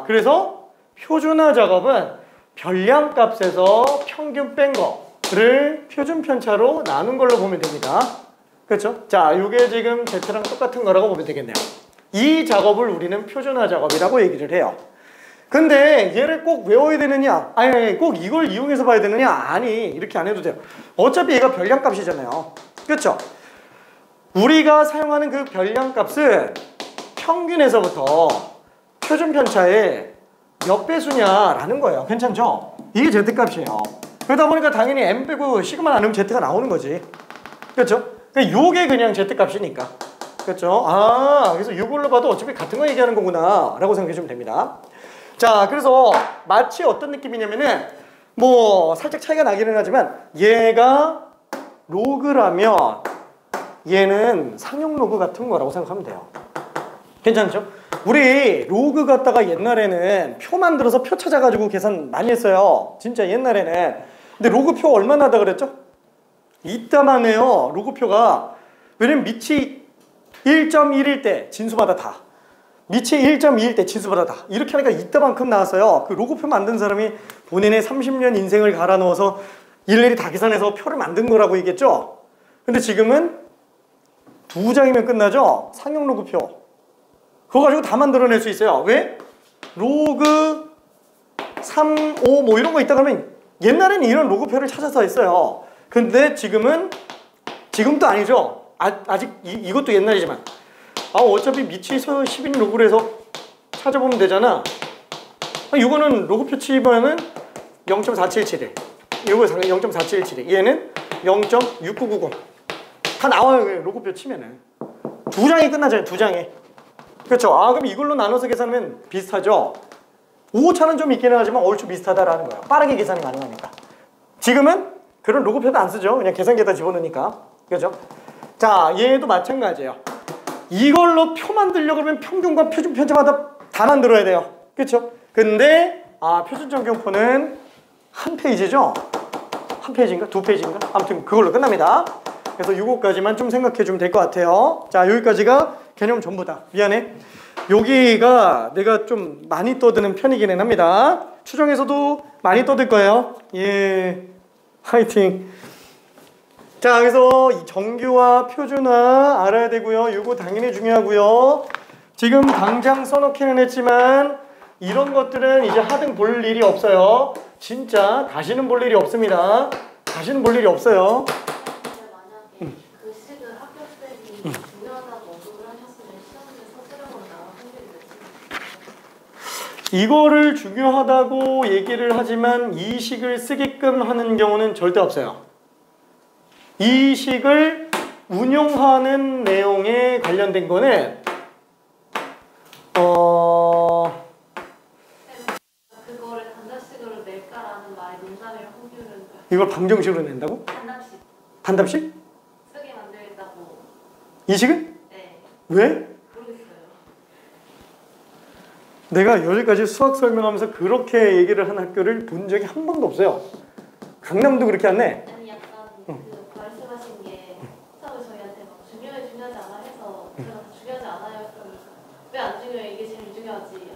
그래서 표준화 작업은 별량값에서 평균 뺀 거를 표준 편차로 나눈 걸로 보면 됩니다. 그렇죠? 자, 이게 지금 Z랑 똑같은 거라고 보면 되겠네요. 이 작업을 우리는 표준화 작업이라고 얘기를 해요. 근데 얘를 꼭 외워야 되느냐? 아니, 꼭 이걸 이용해서 봐야 되느냐? 아니, 이렇게 안 해도 돼요. 어차피 얘가 별량값이잖아요. 그렇죠? 우리가 사용하는 그 별량값은 평균에서부터 표준 편차의 몇 배수냐라는 거예요. 괜찮죠? 이게 Z값이에요. 그러다 보니까 당연히 M 빼고 시그마 나누면 Z가 나오는 거지. 그렇죠? 요게 그냥 Z값이니까. 그렇죠? 그래서 이걸로 봐도 어차피 같은 거 얘기하는 거구나 라고 생각해주면 됩니다. 자, 그래서 마치 어떤 느낌이냐면은 뭐 살짝 차이가 나기는 하지만 얘가 로그라면 얘는 상용 로그 같은 거라고 생각하면 돼요. 괜찮죠? 우리 로그 갖다가 옛날에는 표 만들어서 표 찾아가지고 계산 많이 했어요. 진짜 옛날에는. 근데 로그 표 얼마나 하다 그랬죠? 이따만 해요. 로그표가. 왜냐면 밑이 1.1일 때 진수마다 다. 밑이 1.2일 때 진수마다 다. 이렇게 하니까 이따만큼 나왔어요. 그 로그표 만든 사람이 본인의 30년 인생을 갈아 넣어서 일일이 다 계산해서 표를 만든 거라고 얘기했죠. 근데 지금은 2장이면 끝나죠. 상용 로그표. 그거 가지고 다 만들어낼 수 있어요. 왜? 로그 3, 5 뭐 이런 거 있다 그러면 옛날에는 이런 로그표를 찾아서 했어요. 근데 지금도 아니죠. 아직 이것도 옛날이지만 어차피 밑에서 10인 로그를 해서 찾아보면 되잖아. 이거는 로그표 치면은 0.4771 이거 0.4771 얘는 0.6990 다 나와요. 로그표 치면은 2장이 끝나잖아요. 2장이. 그렇죠. 그럼 이걸로 나눠서 계산하면 비슷하죠. 오차는 좀 있기는 하지만 얼추 비슷하다라는 거예요. 빠르게 계산이 가능하니까. 지금은 그런 로그표도 안 쓰죠. 그냥 계산기에다 집어넣으니까. 그렇죠? 자, 얘도 마찬가지예요. 이걸로 표 만들려고 그러면 평균과 표준 편차마다 다 만들어야 돼요. 그렇죠? 근데 표준 정경표는 한 페이지죠? 한 페이지인가? 2페이지인가? 아무튼 그걸로 끝납니다. 그래서 요거까지만 좀 생각해 주면 될 것 같아요. 자, 여기까지가 개념 전부다. 미안해. 여기가 내가 좀 많이 떠드는 편이기는 합니다. 추정에서도 많이 떠들 거예요. 예, 화이팅. 자, 그래서 이 정규화, 표준화 알아야 되고요. 이거 당연히 중요하고요. 지금 당장 써놓기는 했지만 이런 것들은 이제 하등 볼 일이 없어요. 진짜 다시는 볼 일이 없습니다. 다시는 볼 일이 없어요. 만약에 그 식을 학교 쌤이 중요하다고 언급을 하셨으면 시험에서 쓰려고 나올 확률이 몇입니까? 이거를 중요하다고 얘기를 하지만 이 식을 쓰게끔 하는 경우는 절대 없어요. 이 식을 운용하는 내용에 관련된 거는 그거를 단답식으로 낼까라는 말이 농담일 확률은 이걸 방정식으로 낸다고? 단답식 단답식? 쓰게 만들겠다고. 이 식을? 네, 왜? 모르겠어요. 내가 여기까지 수학 설명하면서 그렇게 얘기를 한 학교를 본 적이 한 번도 없어요. 강남도 그렇게 안 내. 아니 약간 그 말씀하신 게 수학을 저희한테 막 중요해 중요하지 않아 해서 제가 다 중요하지 않아요 했더니 왜 안 중요해 이게 제일 중요하지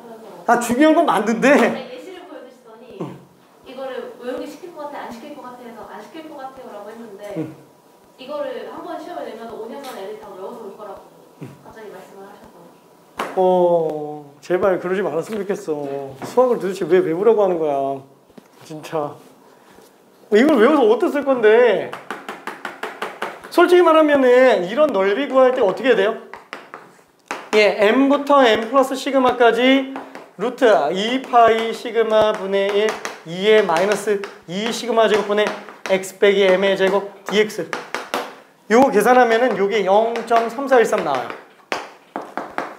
하면서 중요한 건 맞는데 네, 예시를 보여주시더니 이거를 외우기 시킬 것 같아 안 시킬 것 같아 해서 안 시킬 것 같아요 라고 했는데 이거를 한 번 시험에 내면 5년만 애들이 다 외워서 올 거라고 갑자기 말씀을 하셔서 제발 그러지 말았으면 좋겠어. 수학을 도대체 왜 외우라고 하는 거야. 진짜 이걸 외워서 어떻게 쓸 건데. 솔직히 말하면은 이런 넓이 구할 때 어떻게 해야 돼요? 예, m부터 m 플러스 시그마까지 루트 2파이 시그마 분의 1 2의 마이너스 2 시그마 제곱분의 x 빼기 m의 제곱 dx 요거 계산하면은 요게 0.3413 나와요.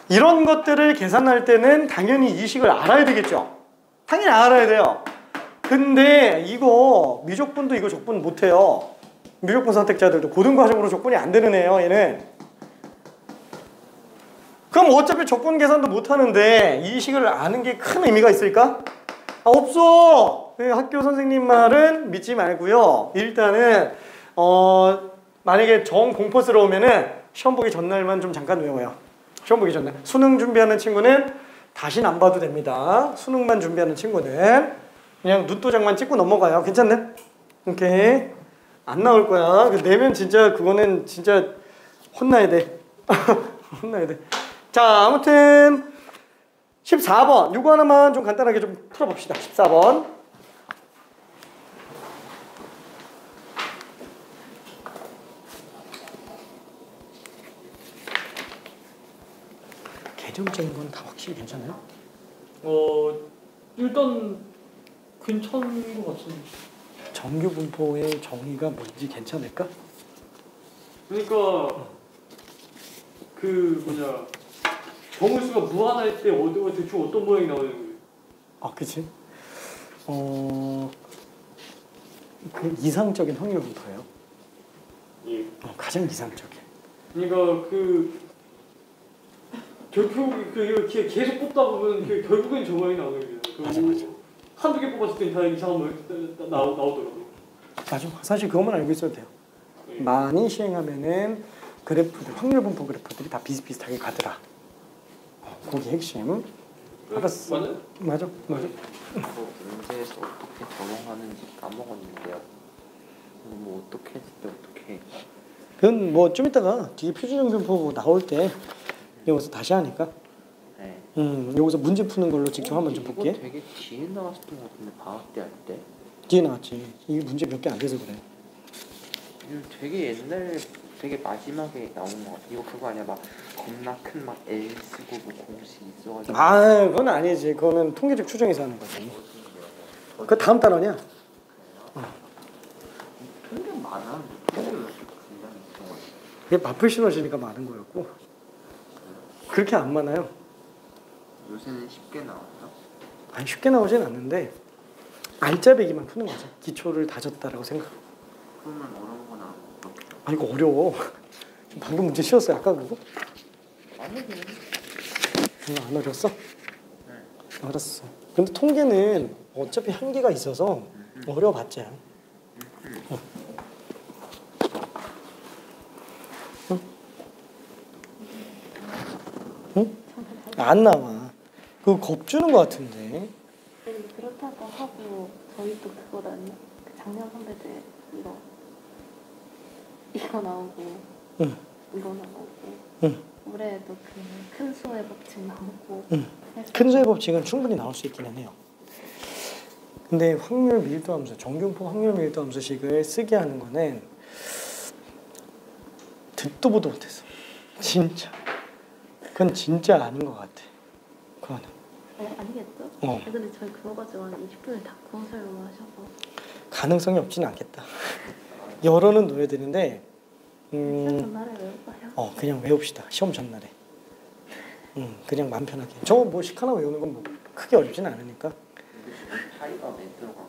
이런 것들을 계산할 때는 당연히 이 식을 알아야 되겠죠. 당연히 알아야 돼요. 근데 이거 미적분도 이거 적분 못해요. 미적분 선택자들도 고등과정으로 적분이 안 되는 애예요. 얘는. 그럼 어차피 적분 계산도 못하는데 이 식을 아는 게 큰 의미가 있을까? 없어. 학교 선생님 말은 믿지 말고요. 일단은 만약에 정 공포스러우면은 시험 보기 전날만 좀 잠깐 외워요. 시험 보기 전날. 수능 준비하는 친구는 다시는 안 봐도 됩니다. 수능만 준비하는 친구는 그냥 눈도장만 찍고 넘어가요. 괜찮네? 오케이. 안 나올 거야. 내면 진짜 그거는 진짜 혼나야 돼. 혼나야 돼. 자, 아무튼 14번 요거 하나만 좀 간단하게 좀 풀어봅시다. 14번 개념적인 건 다 확실히 괜찮아요? 일단 괜찮은 것 같습니다. 정규 분포의 정의가 뭔지 괜찮을까? 그러니까 그 뭐냐 정울수가 무한할 때 대충 어떤 모양이 나오는 거예요? 그치. 그 이상적인 확률 분포예요. 예. 가장 이상적인. 그러니까 결국 계속 뽑다 보면 결국엔 저 모양이 나오는 거예요. 맞아. 한두 개 뽑았을 때 다 이상한 모양이 나오더라고요. 맞아. 사실 그것만 알고 있어도 돼요. 많이 시행하면은 그래프들, 확률 분포 그래프들이 다 비슷비슷하게 가더라. 그게 핵심. 알았어. 맞아. 문제에서 어떻게 적용하는지 까먹었는데요. 뭐 어떻게 했을 때 어떻게? 그건 뭐 좀 이따가 뒤에 표준형 분포 나올 때 여기서 다시 하니까. 네. 여기서 문제 푸는 걸로 직접 한번 좀 볼게. 이거 되게 뒤에 나왔었던 것 같은데 방학 때 할 때. 뒤에 나왔지. 이게 문제 몇 개 안 돼서 그래. 이거 되게 옛날, 되게 마지막에 나온 것 같아. 이거 그거 아니야? 막 겁나 큰 막 L 쓰고 뭐 공식 있어가지고. 아, 그건 아니지. 그거는 통계적 추정에서 하는 거지. 그 다음 단원이야. 통계 많아. 통계 왜 이렇게 굉장히 있어? 그게 마플 신어지니까 많은 거였고. 그렇게 안 많아요. 요새는 쉽게 나왔어? 아니 쉽게 나오진 않는데 알짜배기만 푸는 거지. 기초를 다졌다라고 생각. 그러면 어려운 거나 어떻게? 아 이거 어려워. 방금 문제 쉬웠어 아까 그거? 아니지. 안 어려웠어? 네. 알았어. 근데 통계는 어차피 한계가 있어서 어려워봤자. 응? 안 나와. 그거 겁주는 거 같은데. 그렇다고 하고 저희도 그거라니. 그 작년 선배들 이거 나오고 응. 이거 나오고 응. 올해도 그 큰 수의 법칙 나오고 응. 큰 수의 법칙은 충분히 나올 수 있기는 해요. 근데 확률 밀도 함수, 정균포 확률 밀도 함수식을 쓰게 하는 거는 듣도 보도 못했어. 진짜. 그건 진짜 아닌 것 같아. 그거는. 아니겠죠? 근데 저희 그거 가지고 한 20분을 다 구원 설명을 하셔서 가능성이 없진 않겠다. 여러는 놓아야 되는데 시험 전날에 외울까요? 그냥 외웁시다. 시험 전날에. 그냥 마음 편하게. 저거 뭐 식 하나 외우는 건 뭐 크게 어렵진 않으니까. 파이가 왜 들어간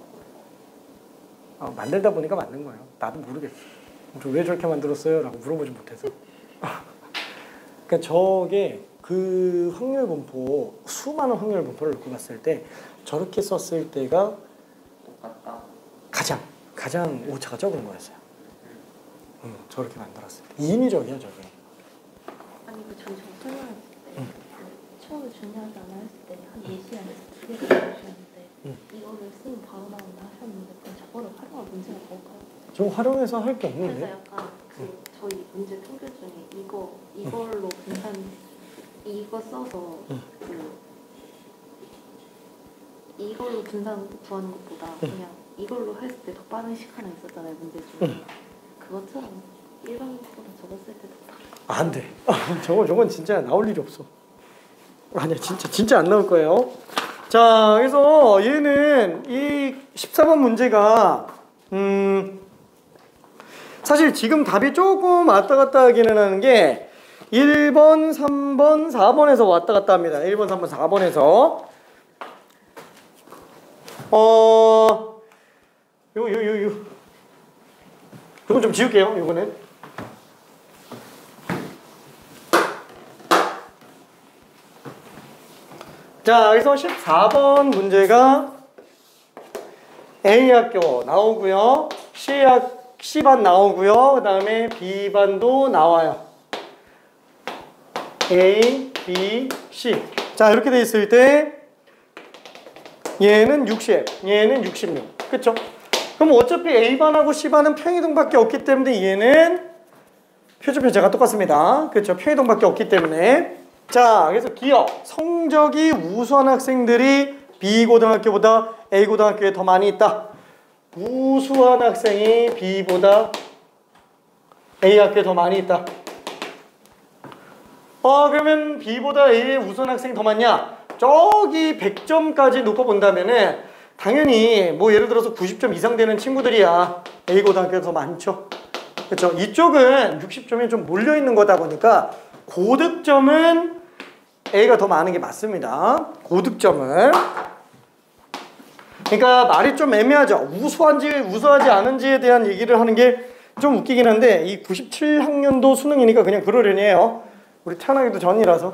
거예요? 만들다 보니까 만든 거예요. 나도 모르겠어. 왜 저렇게 만들었어요? 라고 물어보지 못해서. 그러니까 저게 그 확률 분포, 수많은 확률 분포를 놓고 봤을 때 저렇게 썼을 때가 똑같다. 가장 오차가 적은 거였어요. 저렇게 만들었어요. 인위적이야 저게. 아니 저희 설명했을 때 처음에 중요하지 않아 했을 때 한 4시간 에서 2개가 나오셨는데 이거를 쓰면 바로 나온다 하셨는데 그럼 저거를 활용할 문제가 뭘까요? 저 활용해서 할 게 그래서 없는데. 약간 저희 문제 통계 중에 이걸로 분산 이거 써서 이걸로 분산 구하는 것보다 그냥 이걸로 했을 때 더 빠른 시간이 있었잖아요 문제 중에. 그것처럼 일반 것보다 저거 쓸 때 더 빠르다. 안 돼. 저건 진짜 나올 일이 없어. 아니야 진짜 안 나올 거예요. 자 그래서 얘는 이 14번 문제가 사실 지금 답이 조금 왔다 갔다 하기는 하는 게 1번, 3번, 4번에서 왔다 갔다 합니다. 1번, 3번, 4번에서 요건 좀 지울게요. 요거는 자 그래서 14번 문제가 A학교 나오고요. C반 나오고요. 그 다음에 B반도 나와요. A, B, C. 자 이렇게 돼 있을 때 얘는 60, 얘는 66. 그쵸? 그럼 어차피 A반하고 C반은 평이동밖에 없기 때문에 얘는 표준편차가 똑같습니다. 그쵸? 평이동밖에 없기 때문에. 자 그래서 기억, 성적이 우수한 학생들이 B고등학교보다 A고등학교에 더 많이 있다. 우수한 학생이 B보다 A학교에 더 많이 있다. 그러면 B보다 A의 우수한 학생이 더 많냐? 저기 100점까지 놓고 본다면은 당연히 뭐 예를 들어서 90점 이상 되는 친구들이야 A고등학교가 더 많죠. 그렇죠? 이쪽은 60점이 좀 몰려 있는 거다 보니까 고득점은 A가 더 많은 게 맞습니다. 고득점은. 그러니까 말이 좀 애매하죠. 우수한지 우수하지 않은지에 대한 얘기를 하는 게 좀 웃기긴 한데 이 97학년도 수능이니까 그냥 그러려니 해요. 우리 태어나기도 전이라서.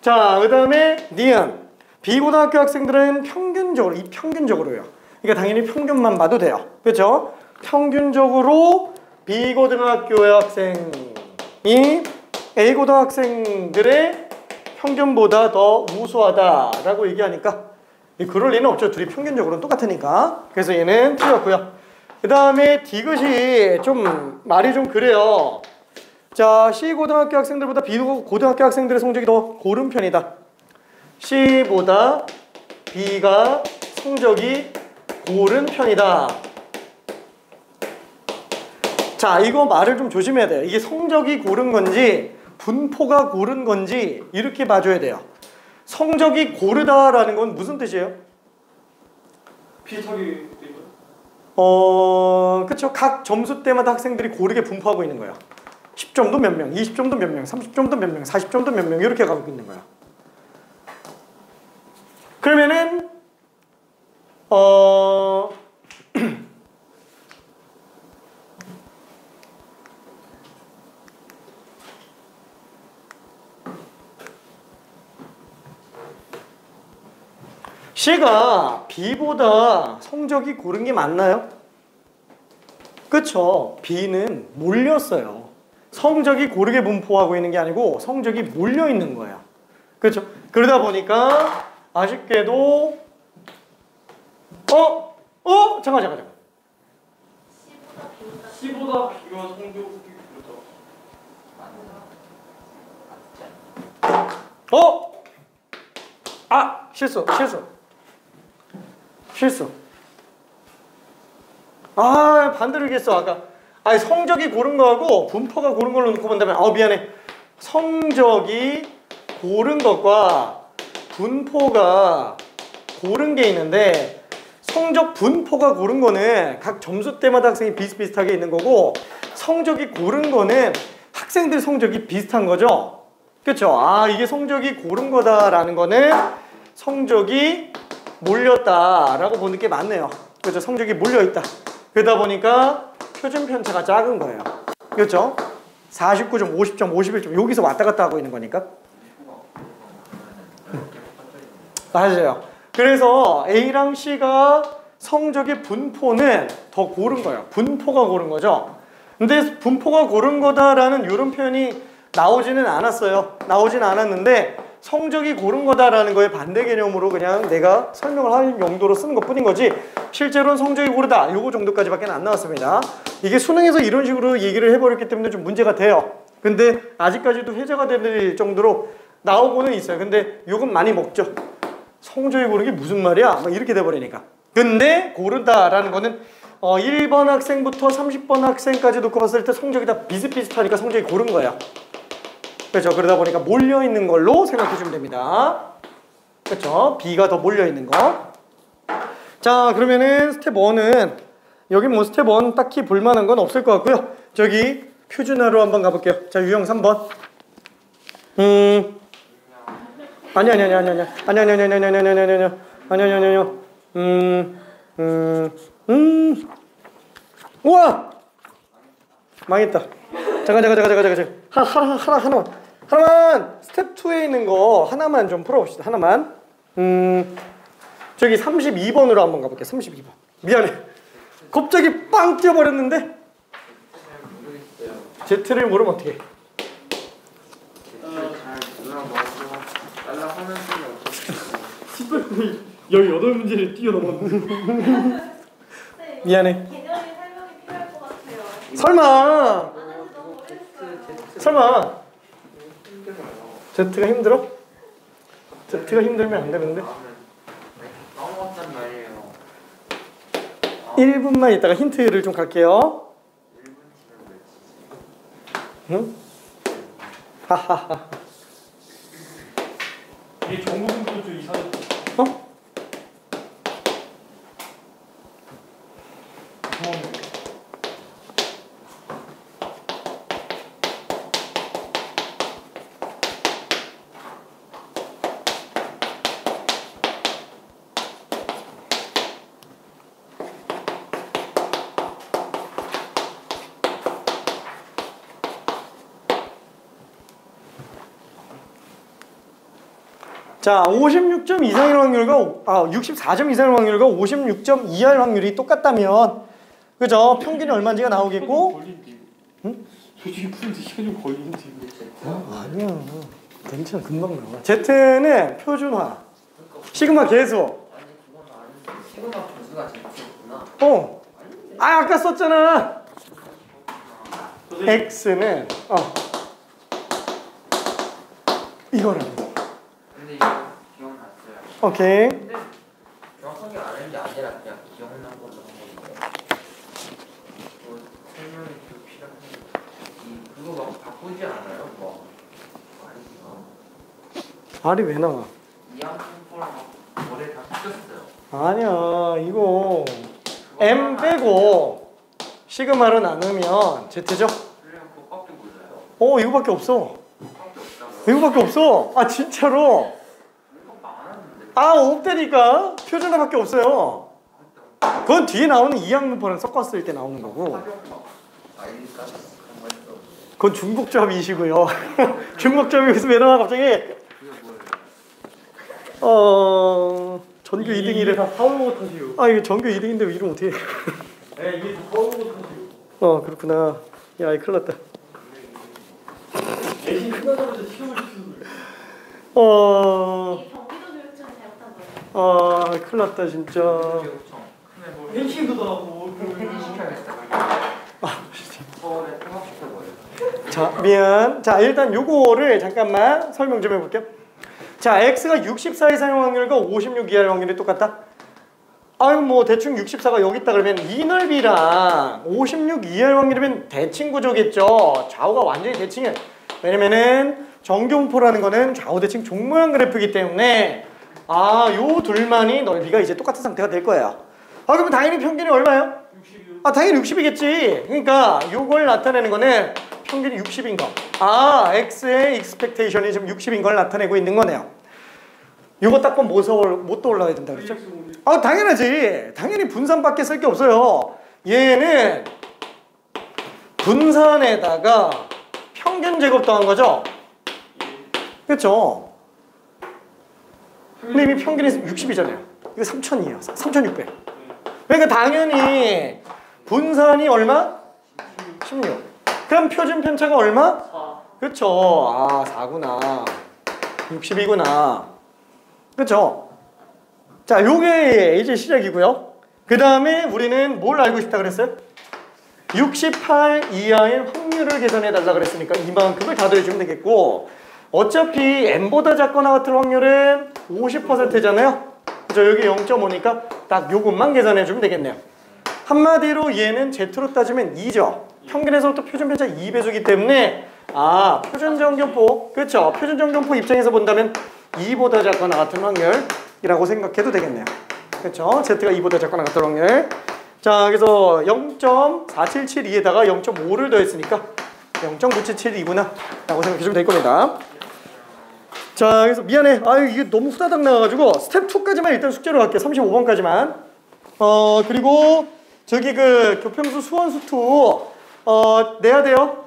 자, 그 다음에 니은. B고등학교 학생들은 평균적으로, 이 평균적으로요. 그러니까 당연히 평균만 봐도 돼요. 그렇죠? 평균적으로 B고등학교의 학생이 A고등학생들의 평균보다 더 우수하다라고 얘기하니까 그럴 리는 없죠. 둘이 평균적으로는 똑같으니까. 그래서 얘는 틀렸고요. 그 다음에 디귿이 좀 말이 좀 그래요. 자, C고등학교 학생들보다 B고등학교 학생들의 성적이 더 고른 편이다. C보다 B가 성적이 고른 편이다. 자, 이거 말을 좀 조심해야 돼요. 이게 성적이 고른 건지 분포가 고른 건지 이렇게 봐줘야 돼요. 성적이 고르다라는 건 무슨 뜻이에요? 비슷하게 그쵸. 각 점수 때마다 학생들이 고르게 분포하고 있는 거예요. 10점도 몇 명, 20점도 몇 명, 30점도 몇 명, 40점도 몇 명 이렇게 가고 있는 거예요. 그러면은 C가 B보다 성적이 고른 게 맞나요? 그쵸. B는 몰렸어요. 성적이 고르게 분포하고 있는 게 아니고 성적이 몰려 있는 거예요. 그렇죠. 그러다 보니까 아쉽게도 잠깐. C보다 B가 성적이 그렇다. 실수. 반대로 얘기했어. 아까 성적이 고른 거하고 분포가 고른 걸로 놓고 본다면 미안해. 성적이 고른 것과 분포가 고른 게 있는데 성적 분포가 고른 거는 각 점수 때마다 학생이 비슷비슷하게 있는 거고 성적이 고른 거는 학생들 성적이 비슷한 거죠. 그렇죠? 이게 성적이 고른 거다라는 거는 성적이 몰렸다라고 보는 게 맞네요. 그렇죠? 성적이 몰려있다. 그러다 보니까 표준 편차가 작은 거예요. 그렇죠? 49점, 50점, 51점 여기서 왔다 갔다 하고 있는 거니까. 맞아요. 그래서 A랑 C가 성적의 분포는 더 고른 거예요. 분포가 고른 거죠. 근데 분포가 고른 거다라는 이런 표현이 나오지는 않았어요. 나오진 않았는데 성적이 고른 거다라는 거에 반대 개념으로 그냥 내가 설명을 할 용도로 쓰는 것 뿐인 거지 실제로는 성적이 고르다 요거 정도까지밖에 안 나왔습니다. 이게 수능에서 이런 식으로 얘기를 해버렸기 때문에 좀 문제가 돼요. 근데 아직까지도 회자가 될 정도로 나오고는 있어요. 근데 요건 많이 먹죠. 성적이 고른 게 무슨 말이야? 막 이렇게 돼버리니까. 근데 고르다라는 거는 1번 학생부터 30번 학생까지 놓고 봤을 때 성적이 다 비슷비슷하니까 성적이 고른 거야. 그렇죠. 그러다 보니까 몰려있는 걸로 생각해주면 됩니다. 그렇죠. B가 더 몰려있는 거. 자, 그러면은 스텝 1은 여기 뭐 스텝 1 딱히 볼만한 건 없을 것 같고요. 저기 표준화로 한번 가볼게요. 자, 유형 3번. 우와! 망했다. 잠깐. 하나만 스텝 2에 있는 거 하나만 좀 풀어봅시다. 하나만. 저기 32번으로 한번 가볼게요. 32번. 미안해. 갑자기 빵 뛰어버렸는데 Z를 모르면 어떡해. 잘 18문제를 뛰어넘었는데 미안해. 개념이 설명이 필요할 것 같아요. 설마 너무 오래됐어요. 설마 Z가 힘들어? Z가 힘들면 안 되는데. 까먹었단 말이에요. 1분만 있다가 힌트를 좀 갈게요. 1분 뒤면 왜 응? 하하하. 이게 정보공부도 좀 이상해. 자, 56점 이상일 확률과 64점 이상일 확률과 56점 이하일 확률이 똑같다면 그죠? 평균이 얼마인지가 나오겠고 솔직히 푸는데 시간이 좀 걸리는데 이거. 아니야. 괜찮아. 금방 나와. Z는 표준화. 시그마 계속. 아니 그건 아닌데 시그마 분수가 Z였구나. 아 아까 썼잖아. X는 이거라고. 근데 이거 기억났어요. 오케이. 근데 정확하게 아는 게 아니라 그냥 기억난 걸로 한 건데. 뭐 설명이 좀 필요한데 그거 막 바꾸지 않아요? 뭐 아니구나. R이 왜 나와? 이항공포랑 머리에 다 뜯겼어요. 아니야. 이거 M 빼고 시그마로 나누면 Z죠? 그냥 그거밖에 몰라요. 이거밖에 없어. 그거밖에 없다고요? 이거밖에 없어. 아 진짜로. 이거 많았는데. 없다니까. 표준화밖에 없어요. 그건 뒤에 나오는 이항문포랑 섞었을 때 나오는 거고. 알리까지 그런 거 했어. 그건 중복잡이시고요. 중복잡이 여기서 왜 나와 갑자기? 그게 뭐예요? 전교 이게 2등이래. 다 사오고 탓이요. 이거 전교 2등인데 왜 이름 어떻게 해? 네, 이게 다 사오고 탓이요. 그렇구나. 야, 이 큰일 났다. 대신 끝나자마자 시험을 치는 거예요. 이 경기도 교육청이 잘못한 거예요. 큰일 났다 진짜. 교육청. 근데 뭘 펜싱도 나고. 시켜야겠다. 서울에 통합시켜버려. 자, 미안. 자, 일단 요거를 잠깐만 설명 좀 해볼게요. 자, X가 64 이상의 확률과 56 이하의 확률이 똑같다? 뭐 대충 64가 여기 있다 그러면 이 넓이랑 56 이하의 확률이면 대칭 구조겠죠. 좌우가 완전히 대칭이에요. 왜냐면은 정교분포라는 거는 좌우 대칭 종모양 그래프이기 때문에 요 둘만이 넓이가 이제 똑같은 상태가 될 거예요. 그러면 당연히 평균이 얼마예요? 60이요. 당연히 60이겠지. 그러니까 요걸 나타내는 거는 평균이 60인 거. X의 익스펙테이션이 지금 60인 걸 나타내고 있는 거네요. 요거 딱 보면 못 떠올라야 된다 그랬죠? 당연하지. 당연히 분산밖에 쓸 게 없어요. 얘는 분산에다가 평균 제곱 더한 거죠? 그렇죠? 근데 이미 평균이 60이잖아요. 이거 3000이에요. 3600. 그러니까 당연히 분산이 얼마? 16. 그럼 표준 편차가 얼마? 4. 그쵸. 4구나. 60이구나. 그쵸. 자, 요게 이제 시작이고요. 그 다음에 우리는 뭘 알고 싶다 그랬어요? 68 이하의 확률을 계산해달라 그랬으니까 이만큼을 다 더해주면 되겠고, 어차피 n보다 작거나 같은 확률은 50%잖아요. 그죠? 여기 0.5니까 딱 요것만 계산해주면 되겠네요. 한마디로 얘는 Z로 따지면 2죠. 평균에서부터 표준 편차 2배수기 때문에 표준 정교포, 그렇죠? 표준 정교포 입장에서 본다면 2보다 작거나 같은 확률이라고 생각해도 되겠네요. 그렇죠? Z가 2보다 작거나 같은 확률. 자, 그래서 0.4772에다가 0.5를 더했으니까 0.9772구나 라고 생각해주면 될 겁니다. 자, 그래서 미안해. 이게 너무 후다닥 나와가지고 스텝 2까지만 일단 숙제로 갈게요. 35번까지만. 그리고 저기 그 교평수 수원수 2 내야 돼요.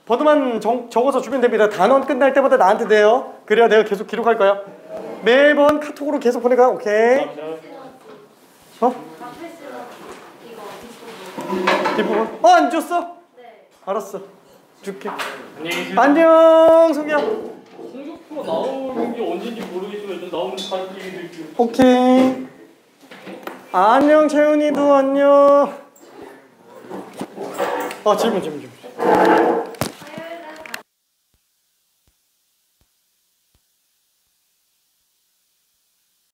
버드만 적어서 주면 됩니다. 단원 끝날 때마다 나한테 돼요. 그래야 내가 계속 기록할 거야. 매번 카톡으로 계속 보내가. 오케이. 뒷부분. 안 줬어? 네. 알았어. 줄게. 안녕히 계세요. 안녕, 성기야. 공격포가 나오는 게 언제인지 모르겠지만 일단 나오면 다 얘기 드릴게요. 오케이. 안녕, 채훈이도 안녕. 질문.